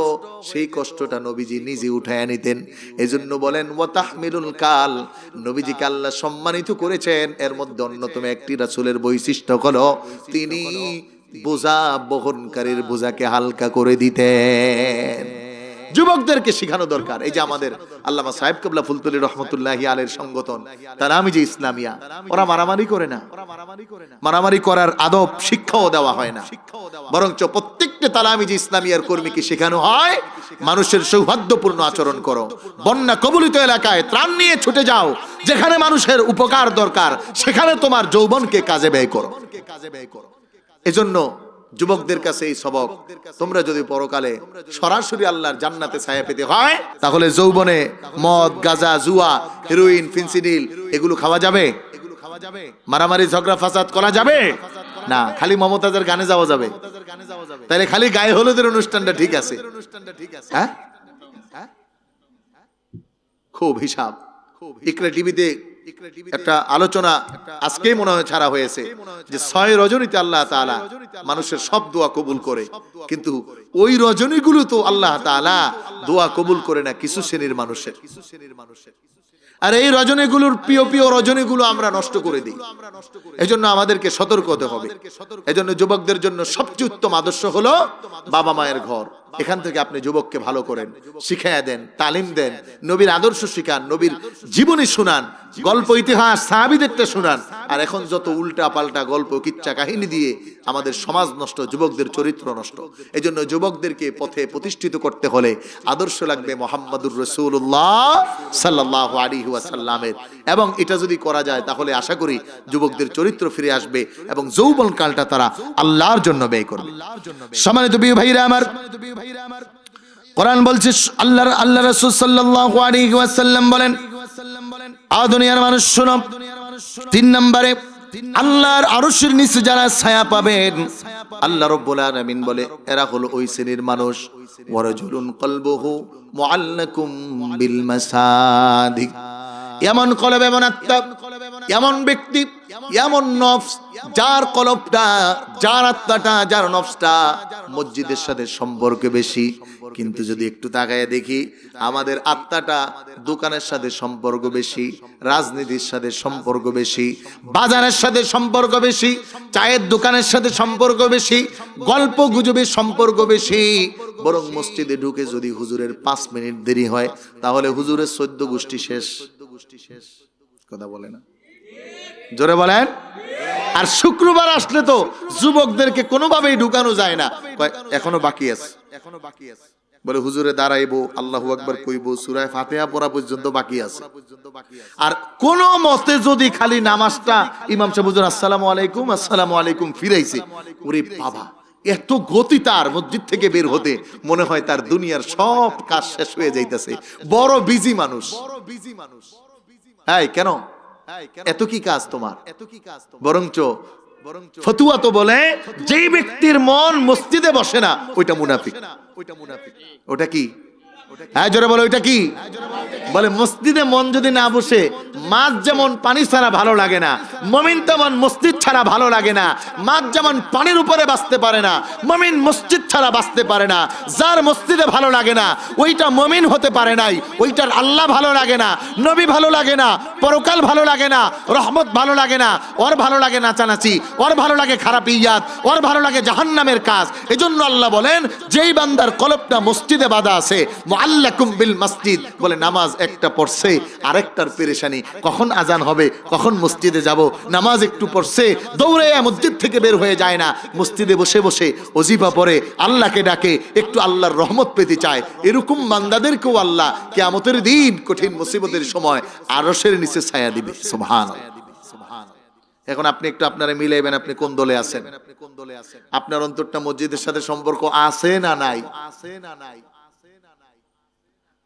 সেই কষ্টটা নবীজি নিজে উঠায়া নিতেন। এজন্য বলেন ওয়া তাহমিলুল কাল, নবীজিকে আল্লাহ সম্মানিত করেছেন। এর মধ্যে অন্যতম একটি রাসূলের বৈশিষ্ট্য হলো তিনি বোঝা বহনকারীর বোঝাকে হালকা করে দিতেন। যুবকদেরকে শেখানো দরকার। এই যে আমাদের আল্লামা সাহেব কিবলা ফুলতলি রহমতুল্লাহি আলাইহির সংগঠন তালামিজি ইসলামিয়া, ওরা মারামারি করে না, মারামারি করার আদব শিক্ষাও দেওয়া হয় না, বরঞ্চ প্রত্যেকটা তালামিজি ইসলামিয়ার কর্মীকে শেখানো হয় মানুষের সৌহার্দ্যপূর্ণ আচরণ করো, বন্যা কবলিত এলাকায় ত্রাণ নিয়ে ছুটে যাও, যেখানে মানুষের উপকার দরকার সেখানে তোমার যৌবনকে কাজে ব্যয় করো। এজন্য যুবকদের কাছে এই সবক, তোমরা যদি পরকালে সরাসরি আল্লাহর জান্নাতে ছায়া পেতে হয় তাহলে যৌবনে মদ, গাঁজা, জুয়া, হেরোইন, ফেন্সিডিল এগুলো খাওয়া যাবে? মারামারি, ঝগড়া, ফাসাদ করা যাবে না। খালি মমতাজের গানে যাওয়া যাবে? তাহলে খালি গায়ে হলুদের অনুষ্ঠানটা ঠিক আছে? হ্যাঁ, খুব হিসাব। ইকরা টিভিতে একটা আলোচনা আজকেই মনে হয় ছাড়া হয়েছে যে 6 রজনীতে আল্লাহ তাআলা মানুষের সব দোয়া কবুল করে, কিন্তু ওই রজনীগুলো তো আল্লাহ তাআলা দোয়া কবুল করে না কিছু শ্রেণীর মানুষের। আর এই রজনীগুলোর প্রিয় প্রিয় রজনীগুলো আমরা নষ্ট করে দিই। এজন্য আমাদেরকে সতর্ক হতে হবে। এজন্য যুবকদের জন্য সবচেয়ে উত্তম আদর্শ হলো বাবা মায়ের ঘর। এখান থেকে আপনি যুবককে ভালো করেন, শিখাইয়া দেন, তালিম দেন, নবীর আদর্শ শিখান, নবীর জীবনী শুনান, গল্প ইতিহাস সাহাবীদেরটা শুনান। আর এখন যত উল্টা পাল্টা গল্প, কিচ্ছা কাহিনী দিয়ে আমাদের সমাজ নষ্ট, যুবকদের চরিত্র নষ্ট। এজন্য যুবকদেরকে পথে প্রতিষ্ঠিত করতে হলে আদর্শ লাগবে মুহাম্মাদুর রাসূলুল্লাহ সাল্লাল্লাহু আলাইহি ওয়াসাল্লামের। এবং এটা যদি করা যায় তাহলে আশা করি যুবকদের চরিত্র ফিরে আসবে এবং যৌবন কালটা তারা আল্লাহর জন্য ব্যয় করবে। সম্মানিত প্রিয় ভাইরা আমার, কোরআন বলছে, আল্লাহ রাসূল সাল্লাল্লাহু আলাইহি ওয়াসাল্লাম বলেন, দুনিয়ার মানুষ শোনো, 3 নম্বরে আল্লাহর আরশের নিচে যারা ছায়া পাবেন, আল্লাহ রাব্বুল আলামিন বলে এরা হলো ওই শ্রেণীর মানুষ, ওয়ারাজুলুন কলবুহু মুআল্লাকুম বিল মাসাদিক। এমন কলব, এমন আত্মা, এমন ব্যক্তি, এমন নফস যার কলবটা, যার আত্মাটা, যার নফসটা মসজিদের সাথে সম্পর্ক বেশি। কিন্তু যদি একটু তাকায় দেখি আমাদের আত্মাটা দোকানের সাথে সম্পর্ক বেশি, রাজনীতির সাথে সম্পর্ক বেশি, বাজারের সাথে সম্পর্ক বেশি, চায়ের দোকানের সাথে সম্পর্ক বেশি, গল্প গুজবের সম্পর্ক বেশি। বরং মসজিদে ঢুকে যদি হুজুরের 5 মিনিট দেরি হয় তাহলে হুজুরের 14 গোষ্ঠী শেষ। কথা বলে না? জোরে বলেন। আর শুক্রবার আসলে তো যুবকদেরকে কোনোভাবেই ঢুকানো যায় না, এখনো বাকি আছে, এখনো বাকি আছে। বলে হুজুরে দাঁড়াইবো, আল্লাহু আকবার কইবো, সূরা ফাতিহা পড়া পর্যন্ত বাকি আছে। আর কোন মতে যদি খালি নামাজটা ইমাম সাহেব হুজুর আসসালামু আলাইকুম, আসসালামু আলাইকুম ফিরাইছে, ওরে বাবা, এত গতি তার মসজিদ থেকে বের হতে মনে হয় তার দুনিয়ার সব কাজ শেষ হয়ে যাইতেছে। বড় বিজি মানুষ, বড় বিজি মানুষ। হ্যাঁ, কেন এত কি কাজ তোমার? বরঞ্চ ফতুয়া তো বলে যেই ব্যক্তির মন মসজিদে বসে না ওইটা মুনাফিক। ওটা কি? হ্যাঁ জোরে বলো, ওইটা কি? বলে মসজিদে মন যদি না বসে, মাছ যেমন পানি ছাড়া ভালো লাগে না, মুমিন তেমন মসজিদ ছাড়া ভালো লাগে না। মাছ যেমন পানির উপরে বাঁচতে পারে না, মুমিন মসজিদ ছাড়া বাঁচতে পারে না। যার মসজিদে ভালো লাগে না ওইটা মুমিন হতে পারে নাই, ওইটার আল্লাহ ভালো লাগে না, নবী ভালো লাগে না, পরকাল ভালো লাগে না, রহমত ভালো লাগে না, ওর ভালো লাগে নাচানাচি, ওর ভালো লাগে খারাপ ইয়াত, ওর ভালো লাগে জাহান্নামের কাজ। এজন্য আল্লাহ বলেন যেই বান্দার কলবটা মসজিদে বাঁধা আছে, মুআল্লাকুম বিল মসজিদ, বলে নামাজ একটা পড়ছে আরেকটার পেরেশানি, কখন আজান হবে, কখন মসজিদে যাব। নামাজ একটু পড়ছে দৌড়ে মসজিদ থেকে বের হয়ে যায় না, মসজিদে বসে বসে ওজিফা পড়ে আল্লাহকে ডাকে, একটু আল্লাহর রহমত পেতে চায়। এরকম বান্দাদেরকেও আল্লাহ কিয়ামতের দিন কঠিন মুসিবতের সময় আরশের নিচে ছায়া দিবে। সুবহানাল্লাহ। এখন আপনি একটু আপনারা মিলাইবেন, আপনি কোন দলে আছেন? আপনার অন্তরটা মসজিদের সাথে সম্পর্ক আছে না নাই?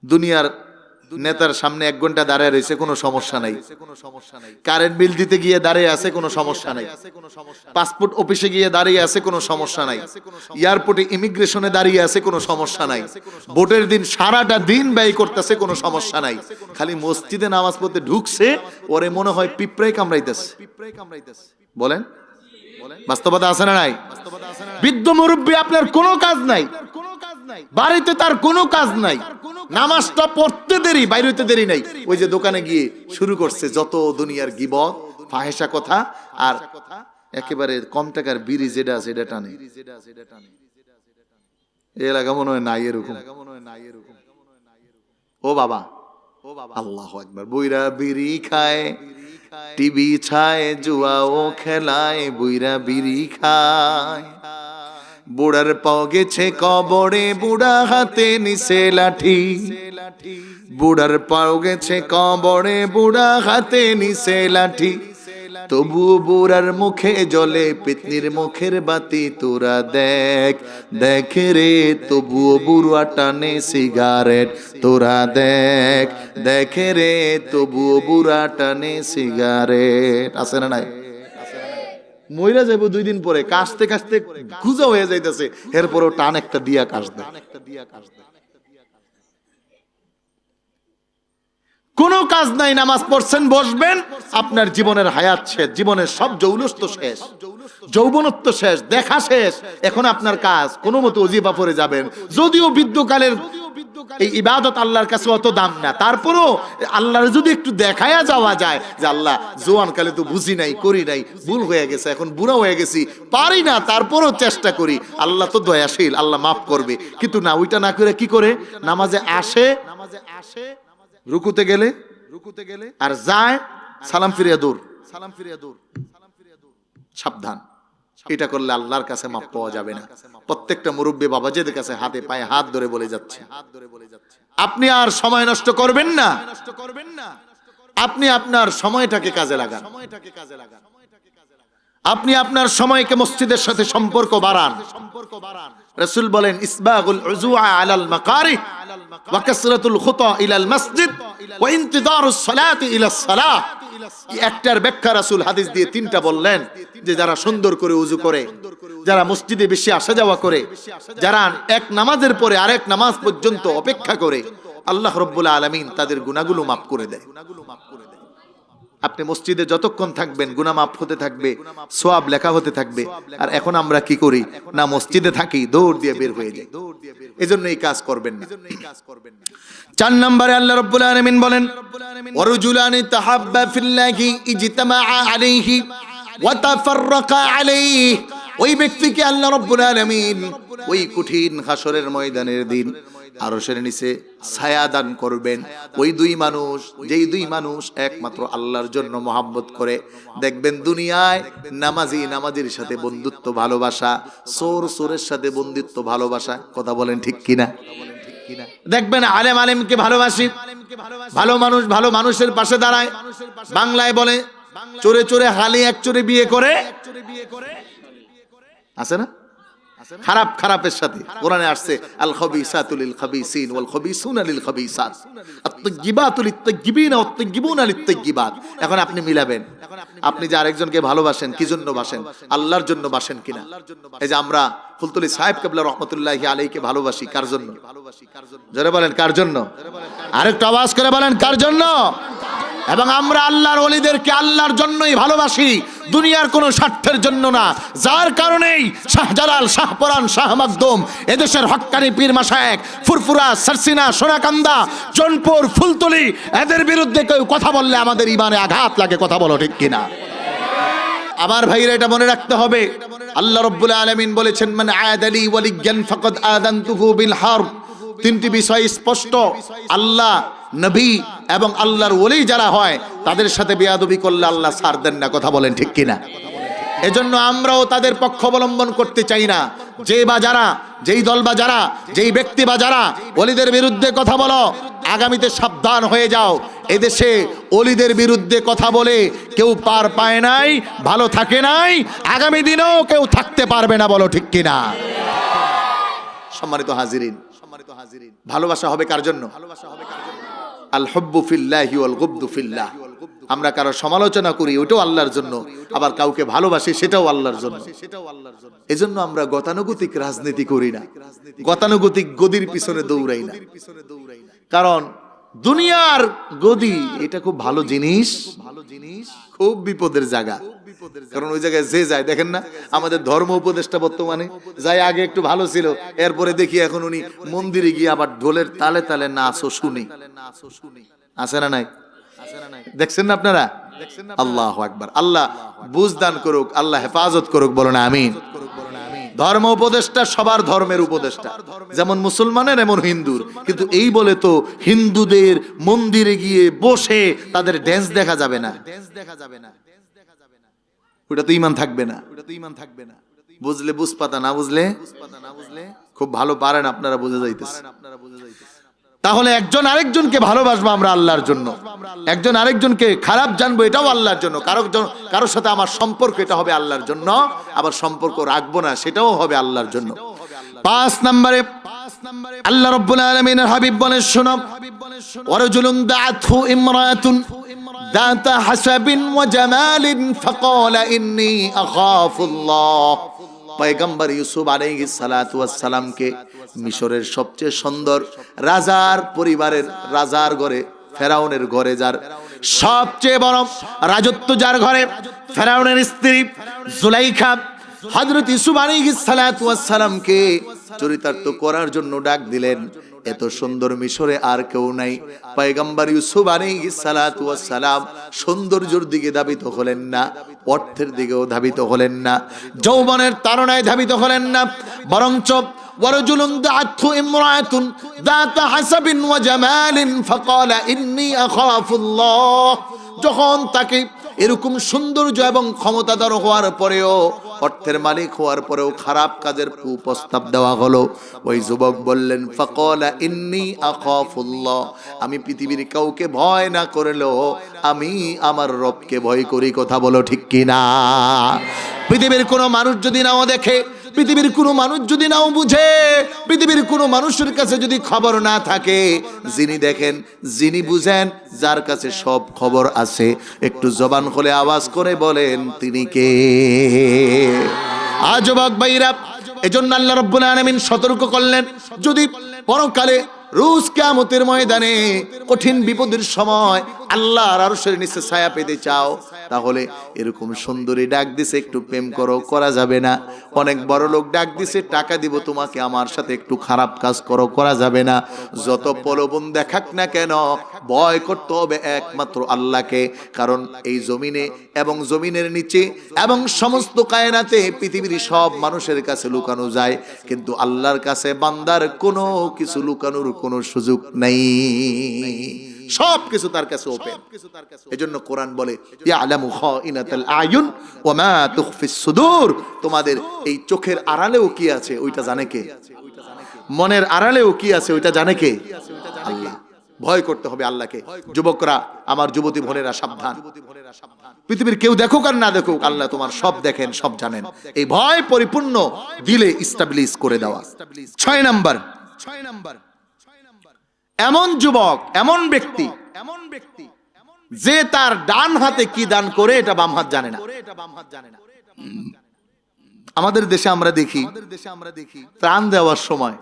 দুনিয়ার নেতার সামনে 1 ঘন্টা দাঁড়ায় রয়েছে, কোনো সমস্যা নাই। কারেন্ট বিল দিতে গিয়ে দাঁড়িয়ে আছে, কোনো সমস্যা নাই। পাসপোর্ট অফিসে গিয়ে দাঁড়িয়ে আছে, কোনো সমস্যা নাই। এয়ারপোর্টে ইমিগ্রেশনে দাঁড়িয়ে আছে, কোনো সমস্যা নাই। ভোটের দিন সারাটা দিন ব্যয় করতেছে, কোনো সমস্যা নাই। খালি মসজিদে নামাজ পড়তে ঢুকছে, ওরে মনে হয় পিঁপড়াই কামড়াইতেছে। বলেন, বাস্তবতা আছে না নাই? বৃদ্ধ মুরব্বী, আপনার কোনো কাজ নাই, বাড়িতে তার কোনো কাজ নাই, নামাজটা পড়তে দেরি, বাইরে হইতে দেরি নাই, ওই যে দোকানে গিয়ে শুরু করছে যত দুনিয়ার গীবত ফাহেসা কথা, আর একেবারে কম টাকার বিড়ি যেটা আছে এটা টানে। এই এলাকা মনে হয় নাই এরকম। ও বাবা, আল্লাহু আকবার। বুইরা বিড়ি খায়, টিভি ছায়, জুয়াও খেলায়, বুইরা বিড়ি খায়। বুড়ার পাও গেছে কবরে, বুড়া হাতে নিছে লাঠি। বুড়ার পাও গেছে কবরে, বুড়া হাতে নিছে লাঠি। তবুও বুড়ার মুখে জ্বলে পেতনির মুখের বাতি, তোরা দেখ দেখ রে, তবুও বুড়া টানে সিগারেট, তোরা দেখ দেখ রে, তবুও বুড়া টানে সিগারেট। আছে না নাই? মইরা যাইব 2 দিন পরে, কাশতে কাশতে গুজা হয়ে যাইতেছে, এরপরও টান একটা দিয়া কাশ দেয়। কোনো কাজ নাই, নামাজ পড়ছেন, বসবেন, আপনার জীবনের হায়াত শেষ, জীবনের সব জৌলুস্ত শেষ, যৌবনত্ব শেষ, দেখা শেষ। এখন আপনার কাজ কোনো মতো ওজিফা পড়ে যাবেন। যদিও বৃদ্ধকালের এই ইবাদত আল্লাহর কাছে অত দাম না, তারপরও আল্লাহর যদি একটু দেখায়া যাওয়া যায় যে আল্লাহ জোয়ান কালে তো বুঝি নাই, করি নাই, ভুল হয়ে গেছে, এখন বুড়া হয়ে গেছি, পারি না, তারপরও চেষ্টা করি, আল্লাহ তো দয়াশীল, আল্লাহ মাফ করবে। কিন্তু না, ওইটা না করে কি করে? নামাজে আসে, রুকুতে গেলে আর যায়, সালাম ফিরিয়া দূর। সাবধান, এটা করলে আল্লাহর কাছে মাপ পাওয়া যাবে না। প্রত্যেকটা মুরব্বী বাবাজিদের কাছে হাতে পায়ে হাত ধরে বলে যাচ্ছে, আপনি আর সময় নষ্ট করবেন না, আপনি আপনার সময়টাকে কাজে লাগান। আপনি আপনার সময়কে মসজিদের সাথে সম্পর্ক বাড়ান। রাসূল বলেন, ইসবাগুল উযুআ আলাল মাকারিহ ওয়া কাসরাতুল খুতা ইলাল মসজিদ ওয়া ইনতিদারুস সালাতি ইলাস সালাহ। একটার ব্যাখ্যা রাসূল হাদিস দিয়ে 3টা বললেন, যে যারা সুন্দর করে ওযু করে, যারা মসজিদে বেশি আসা যাওয়া করে, যারা এক নামাজের পরে আরেক নামাজ পর্যন্ত অপেক্ষা করে, আল্লাহ রাব্বুল আলামিন তাদের গুনাহগুলো মাফ করে দেয়। আপনি মসজিদে যতক্ষণ থাকবেন গুনাহ মাফ হতে থাকবে, সওয়াব লেখা হতে থাকবে। আর এখন আমরা কি করি? না মসজিদে থাকি, দৌড় দিয়ে বের হয়ে যাই। এজন্য এই কাজ করবেন না। 4 নম্বরে আল্লাহ রাব্বুল আলামিন বলেন, ওয়ারজুলানি তাহাব্বা ফিল্লাহি ইজতামাআ আলাইহি ওয়া তাফাররাকা আলাইহি। ওই ব্যক্তিকে আল্লাহ রাব্বুল আলামিন ওই কঠিন হাসরের ময়দানের দিন আরশের নিচে ছায়া দান করবেন। ওই 2 মানুষ, যেই 2 মানুষ একমাত্র আল্লাহর জন্য মহব্বত করে। দেখবেন দুনিয়ায় নামাজি নামাজির সাথে বন্ধুত্ব ভালোবাসা, চোর চোরের সাথে বন্ধুত্ব ভালোবাসা। কথা বলেন ঠিক কিনা? দেখবেন আলেম আলেমকে ভালোবাসি, ভালো মানুষ ভালো মানুষের পাশে দাঁড়ায়। বাংলায় বলে, চোরে চোরে হালি এক চোরে বিয়ে করে। আছে না? খারাপ খারাপের সাথে কোরআনে আসছে, আল খাবিসাতু লিল খাবিসিন ওয়াল খাবিসুনা লিল খাবিসাত, আত-তাইয়্যিবাতু লিত-তাইয়্যিবিনা ওয়াত-তাইয়্যিবুনা লিত-তাইয়্যিবাত। এখন আপনি মিলাবেন, আপনি যে আরেকজনকে ভালোবাসেন কি জন্য বাসেন? আল্লাহর জন্য বাসেন কিনা? এই যে আমরা ফুলতলি সাহেব কিবলা রাহমাতুল্লাহি আলাইহিকে ভালোবাসি, কার জন্য? জোরে বলেন, কার জন্য? আরেকটু আওয়াজ করে বলেন, কার জন্য? এবং আমরা আল্লাহর ওলিদেরকে আল্লাহর জন্যই ভালোবাসি, দুনিয়ার কোনো স্বার্থের জন্য না। যার কারণেই শাহজালাল, শাহপরান, শাহ মাকদুম, এদেশের হক্কানি পীর মাশায়েখ, ফুরফুরা, সারসিনা, সোনাকান্দা, জনপুর, ফুলতলি, এদের বিরুদ্ধে কেউ কথা বললে আমাদের ইমানে আঘাত লাগে। কথা বলো ঠিক কিনা? আমার ভাইরা এটা মনে রাখতে হবে, আল্লাহ রাব্বুল আলামিন বলেছেন, মান আদালি ওয়ালিয়ান ফাকাদ আযানতুহু বিল হারব। 3টি বিষয় স্পষ্ট, আল্লাহ, নবী এবং আল্লাহর ওলি যারা হয় তাদের সাথে বেয়াদবি করলে আল্লাহ ছাড় দেন না। কথা বলেন ঠিক কিনা? এজন্য আমরাও তাদের পক্ষ অবলম্বন করতে চাই না। যে বা যারা, যেই দল বা যারা, যেই ব্যক্তি বা যারা ওলিদের বিরুদ্ধে কথা বলো, আগামীতে সাবধান হয়ে যাও। এদেশে ওলিদের বিরুদ্ধে কথা বলে কেউ পার পায় নাই, ভালো থাকে নাই, আগামী দিনেও কেউ থাকতে পারবে না। বলো ঠিক কিনা? সম্মানিত হাজিরিন, ভালোবাসা হবে কার জন্য? আল হুব্বু ফিল্লাহি ওয়াল গুবদু ফিল্লাহ। আমরা কারো সমালোচনা করি ওটাও আল্লাহর জন্য, আবার কাউকে ভালোবাসি সেটাও আল্লাহর জন্য। এজন্য আমরা গতানুগতিক রাজনীতি করি না, গতানুগতিক গদির পিছনে দৌড়াই না। কারণ দুনিয়ার গদি এটা খুব ভালো জিনিস, খুব বিপদের জায়গা। কারণ ওই জায়গায় যে যায়, দেখেন না আমাদের ধর্ম উপদেষ্টা বর্তমানে যায়, আগে একটু ভালো ছিল, এরপরে দেখি এখন উনি মন্দিরে গিয়ে আবার ঢোলের তালে তালে নাচও শুনি। আছে না নাই? দেখছেন না আপনারা? আল্লাহু আকবার। আল্লাহ বুঝদান করুক, আল্লাহ হেফাজত করুক, বলুন আমিন। ধর্ম উপদেষ্টা সবার ধর্মের উপদেষ্টা, যেমন মুসলমানের এমন হিন্দুর। কিন্তু এই বলে তো হিন্দুদের মন্দিরে গিয়ে বসে তাদের ড্যান্স দেখা যাবে না, ওটা তো ঈমান থাকবে না। বুঝলে বুঝপাতা, না বুঝলে খুব ভালো পারেন আপনারা, বুঝে যাইতেছে। তাহলে একজন আরেকজনকে ভালোবাসবো আমরা আল্লাহর জন্য, একজন আরেকজনকে খারাপ জানবো এটাও আল্লাহর জন্য। কারোর সাথে আমার সম্পর্ক এটা হবে আল্লাহর জন্য, আবার সম্পর্ক রাখবো না সেটাও হবে আল্লাহর জন্য। 5 নম্বরে আল্লাহ রাব্বুল আলামিনের হাবিব বলেন, শোনো, ওয়ারাজুলুন দাআতহু ইমরাতুন দাতা হাসাবিন ওয়া জামালিন ফাকালা ইন্নী আখাফুল্লাহ। পয়গম্বর ইউসুফ আলাইহিস সালাতু ওয়াস সালামকে মিশরের সবচেয়ে সুন্দর রাজার পরিবারের, রাজার ঘরে, ফেরাউনের ঘরে, যার সবচেয়ে বড় রাজত্ব যার ঘরে, ফেরাউনের স্ত্রী জুলাইখা হযরত ইউসুফ আলাইহিস সালাতু ওয়াস সালামকে চরিতার্থ করার জন্য ডাক দিলেন। এত সুন্দর মিশরে আর কেউ নাই। পয়গম্বর ইউসুফ আলাইহিস সালাতু ওয়াস সালাম সৌন্দর্যের দিকে ধাবিত হলেন না, অর্থের দিকেও ধাবিত হলেন না, যৌবনের তাড়নায় ধাবিত হলেন না, বরঞ্চ ওয়ারাজুলুন দাআতহু ইমরাতুন দাতা হাসাবিন ওয়া জামালিন ফাকালা ইন্নী আখাফুল্লাহ। যখন তাকে এরকম সৌন্দর্য এবং ক্ষমতাধর হওয়ার পরেও, অর্থের মালিক হওয়ার পরেও খারাপ কাজের প্রস্তাব দেওয়া হলো, ওই যুবক বললেন, ফাকালা ইন্নী আখাফুল্লাহ, আমি পৃথিবীর কাউকে ভয় না করলেও আমি আমার রবকে ভয় করি। কথা বলো ঠিক কিনা? পৃথিবীর কোনো মানুষ যদি নাও দেখে, পৃথিবীর কোনো মানুষ যদি নাও বুঝে, পৃথিবীর কোনো মানুষের কাছে যদি খবর না থাকে, যিনি দেখেন, যিনি বুঝেন, যার কাছে সব খবর আছে, একটু জবান খুলে আওয়াজ করে বলেন তিনি কে? যুবক ভাইরা, এজন্য আল্লাহ রাব্বুল আলামিন সতর্ক করলেন, যদি পরকালে রোজ কিয়ামতের ময়দানে কঠিন বিপদের সময় আল্লাহর আরশের নিচে ছায়া পেতে চাও, তাহলে এরকম সুন্দরী ডাক দিছে একটু প্রেম করো, করা যাবে না। অনেক বড় লোক ডাক দিছে টাকা দিব তোমাকে, আমার সাথে একটু খারাপ কাজ করো, করা যাবে না। যত প্রলোভন দেখাক না কেন, ভয় করতে হবে একমাত্র আল্লাহকে। কারণ এই জমিনে এবং জমিনের নিচে এবং সমস্ত কায়নাতে পৃথিবীর সব মানুষের কাছে লুকানো যায়, কিন্তু আল্লাহর কাছে বান্দার কোনো কিছু লুকানোর কোনো সুযোগ নাই, সব কিছু তার কাছে ওপেন। এজন্য কোরআন বলে, ইয়ালামু খাইনাতাল আয়ুন ওয়া মা তুখফিস সুদূর। তোমাদের এই চোখের আড়ালেও কি আছে ওইটা জানে কে? মনের আড়ালেও কি আছে ওইটা জানে কে? আল্লাহ। ভয় করতে হবে আল্লাহকে। যুবকরা, আমার যুবতী বোনেরা সাবধান। পৃথিবীর কেউ দেখুক আর না দেখুক, আল্লাহ তোমার সব দেখেন, সব জানেন। এই ভয় পরিপূর্ণ দিলে ইস্টাবলিশ করে দেওয়া। 6 নাম্বার, এমন যুবক, এমন ব্যক্তি যে তার ডান হাতে কি দান করে এটা বাম হাত জানে না। আমাদের দেশে আমরা দেখি ত্রাণ দেওয়ার সময়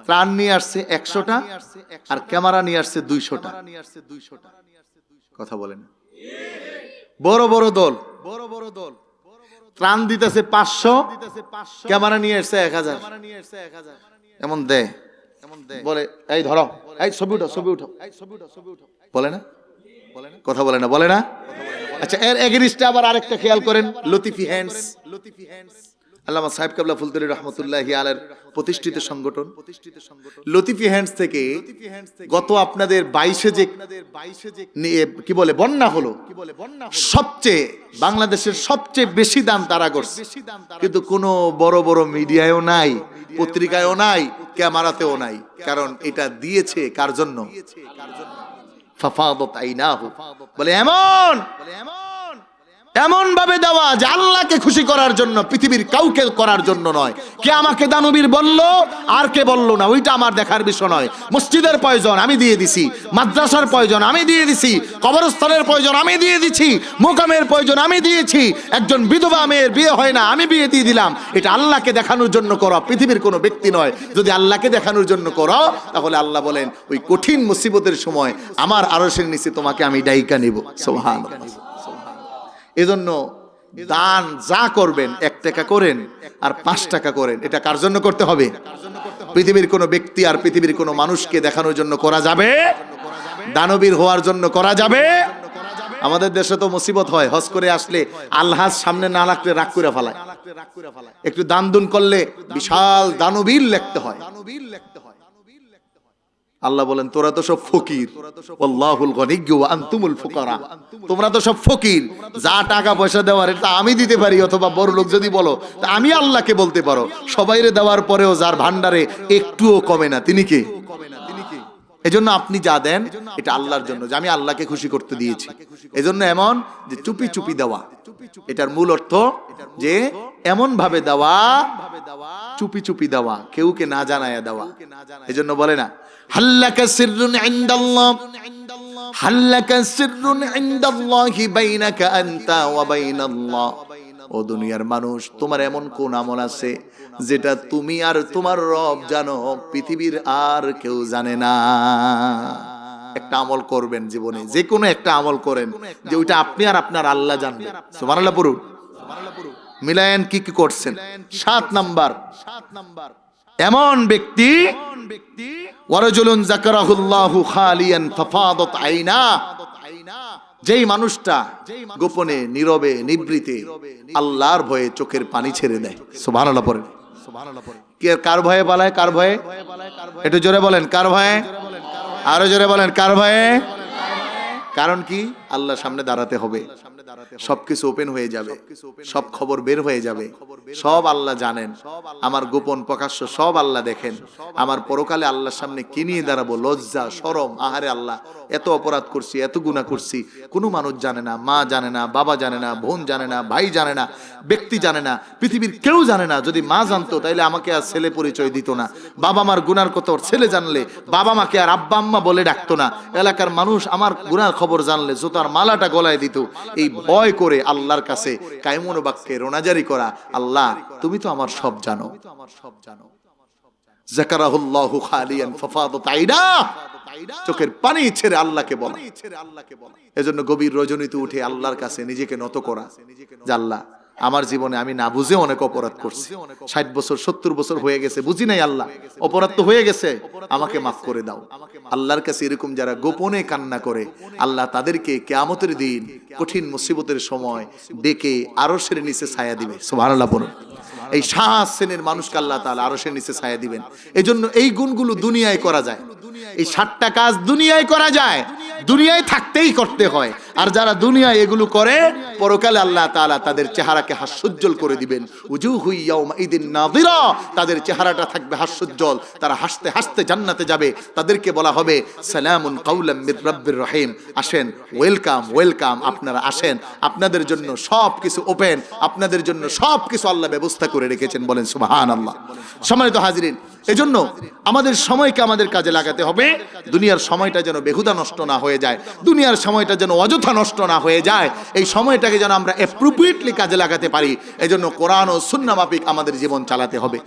ত্রাণ নিয়ে আসছে 100টা আর ক্যামেরা নিয়ে আসছে 200টা। কথা বলেন। বড় বড় দল ত্রাণ দিতেছে 500, ক্যামেরা নিয়ে আসছে 1000। এমন দেয়, বলে এই ধরো, এই ছবি উঠাও, ছবি উঠাও, বলে না? কথা বলে না, বলে না? আচ্ছা, এর এগেইনস্টে আবার আরেকটা খেয়াল করেন, লতিফি হ্যান্ডস। আল্লামা সাহেব কাবলা ফুলতলি রহমতুল্লাহি আলাইহির প্রতিষ্ঠিত সংগঠন লতিফি হ্যান্ডস থেকে গত আপনাদের 22-এ যে কি বলে বন্যা হলো, সবচেয়ে বাংলাদেশের সবচেয়ে বেশি দান তারা করছে, কিন্তু কোনো বড় বড় মিডিয়ায়ও নাই, পত্রিকায়ও নাই, ক্যামেরাতেও নাই। কারণ এটা দিয়েছে কার জন্য? ফাফাদাত আইনাহু, বলে এমন এমন ভাবে দেওয়া যে আল্লাহকে খুশি করার জন্য, পৃথিবীর কাউকে করার জন্য নয়। কে আমাকে দানবীর বলল আর কে বলল না ওইটা আমার দেখার বিষয় নয়। মসজিদের প্রয়োজন আমি দিয়ে দিছি, মাদ্রাসার প্রয়োজন আমি দিয়ে দিছি, কবরস্থানের প্রয়োজন আমি দিয়ে দিছি, মোকামের প্রয়োজন আমি দিয়েছি, একজন বিধবা মেয়ের বিয়ে হয় না আমি বিয়ে দিয়ে দিলাম। এটা আল্লাহকে দেখানোর জন্য করো, পৃথিবীর কোনো ব্যক্তি নয়। যদি আল্লাহকে দেখানোর জন্য করো তাহলে আল্লাহ বলেন ওই কঠিন মুসিবতের সময় আমার আরশের নিচে তোমাকে আমি ডাইকা নিব। সুবহানাল্লাহ। এজন্য দান যা করবেন 1 টাকা করেন আর 5 টাকা করেন, এটা কার জন্য করতে হবে? পৃথিবীর কোনো ব্যক্তি আর পৃথিবীর কোনো মানুষকে দেখানোর জন্য করা যাবে, দানবীর হওয়ার জন্য করা যাবে। আমাদের দেশে তো মুসিবত হয়, হজ করে আসলে আল্লাহর সামনে না রাখলে রাগ করে ফেলায়, একটু দান দুন করলে বিশাল দানবীর লিখতে হয়। আল্লাহ বলেন তোরা তো সব ফকির, আল্লাহুল গনিয়্যু ওয়া আনতুমুল ফুকারা, তোমরা তো সব ফকির, যা টাকা পয়সা দেওয়ার এটা আমি দিতে পারি, অথবা বড় লোক যদি বলো তা আমি আল্লাহকে বলতে পারো। সবাইরে দেওয়ার পরেও যার ভান্ডারে একটুও কমে না তিনি কে? এজন্য আপনি যা দেন এটা আল্লাহর জন্য, যে আমি আল্লাহকে খুশি করতে দিয়েছি। এজন্য এমন যে চুপি চুপি দেওয়া, এটার মূল অর্থ যে এমন ভাবে দেওয়া, চুপি চুপি দেওয়া, কেউকে না জানায়া দেওয়া। এজন্য বলে না হাল্লাকা সিররুন ইনদাল্লাহ, হাল্লাকা সিররুন ইনদাল্লাহি বাইনাকা আনতা ওয়া বাইনাল্লাহ। ও দুনিয়ার মানুষ, তোমার এমন কোন আমল আছে যেটা তুমি আর তোমার রব জানো, পৃথিবীর আর কেউ জানে না। একটা আমল করবেন জীবনে, যে কোনো একটা আমল করেন যে ওইটা আপনি আর আপনার আল্লাহ জানবেন। সুবহানাল্লাহ পড়ুন। মিলায়েন কি কি করছেন। 7 নাম্বার, এমন ব্যক্তি ওয়ারাজুলুন যাকারাহুল্লাহু খালিয়ান ফাফাদাত আইনা, যেই মানুষটা গোপনে নীরবে নিভৃতে আল্লাহর ভয়ে চোখের পানি ছেড়ে দেয়। সুবহানাল্লাহ পড়েন। কে কার ভয়ে পালায়? কার ভয়ে? একটু জোরে বলেন কার ভয়ে? আরো জোরে বলেন কার ভয়ে? কারণ কি? আল্লাহর সামনে দাঁড়াতে হবে, সবকিছু ওপেন হয়ে যাবে, সব খবর বের হয়ে যাবে, সব আল্লাহ জানেন, আমার গোপন প্রকাশ্য সব আল্লাহ দেখেন। আমার পরকালে আল্লাহর সামনে কি নিয়ে দাঁড়াবো? লজ্জা, শরম। আহারে আল্লাহ, এত অপরাধ করছি, এত গুনাহ করছি, কোনো মানুষ জানে না, মা জানে না, বাবা জানে না, বোন জানে না, ভাই জানে না, ব্যক্তি জানে না, পৃথিবীর কেউ জানে না। যদি মা জানতো তাইলে আমাকে আর ছেলে পরিচয় দিত না। বাবা মার গুনার কথা ছেলে জানলে বাবা মাকে আর আব্বা আম্মা বলে ডাকতো না। এলাকার মানুষ আমার গুনার খবর জানলে জুতার মালাটা গলায় দিত। এই ভয় করে আল্লাহর কাছে কায়মুন বাক্যে রোনাজারি করা, আল্লাহ তুমি তো আমার সব জানো। যাকারাহুল্লাহু খালিয়ান ফাফাদাত আইনা, চোখের পানি ছেড়ে আল্লাহকে বলা। এজন্য গভীর রজনীতে উঠে আল্লাহর কাছে নিজেকে নত করা, যে আল্লাহ আমার জীবনে আমি না বুঝে অনেক অপরাধ করছি, 60 বছর 70 বছর হয়ে গেছে, বুঝি নাই আল্লাহ, অপরাধ তো হয়ে গেছে, আমাকে মাফ করে দাও। আল্লাহর কাছে এরকম যারা গোপনে কান্না করে, আল্লাহ তাদেরকে কিয়ামতের দিন কঠিন মুসিবতের সময় ডেকে আরশের নিচে ছায়া দিবে। সুবহানাল্লাহ বলুন। এই 7 শ্রেণীর মানুষকে আল্লাহ তাআলা আরশের নিচে ছায়া দিবেন। এজন্য এই গুণগুলো দুনিয়ায় করা যায়, এই 7টা কাজ দুনিয়ায় করা যায়, দুনিয়ায় থাকতেই করতে হয়। আর যারা দুনিয়ায় এগুলো করে, পরকালে আল্লাহ তাআলা তাদের চেহারাকে হাস্যোজ্জ্বল করে দিবেন। উজুহু ইয়াউমাইদিন নাযিরা, তাদের চেহারাটা থাকবে হাস্যোজ্জ্বল, তারা হাসতে হাসতে জান্নাতে যাবে। তাদেরকে বলা হবে সালামুন কাওলাম মির রাব্বির রহিম, আসেন, ওয়েলকাম ওয়েলকাম, আপনারা আসেন, আপনাদের জন্য সবকিছু ওপেন, আপনাদের জন্য সবকিছু আল্লাহ ব্যবস্থা করে রেখেছেন। বলেন সুবহানাল্লাহ। সম্মানিত হাজিরিন, এজন্য আমাদের সময়কে আমাদের কাজে লাগাতে হবে। দুনিয়ার সময়টা যেন বেহুদা নষ্ট না হয়ে যায়, দুনিয়ার সময়টা যেন অযথা নষ্ট না হয়ে যায়, এই সময়টাকে যেন আমরা অ্যাপ্রোপ্রিয়েটলি কাজে লাগাতে পারি। এজন্য কোরআন ও সুন্নাহ মাফিক আমাদের জীবন চালাতে হবে।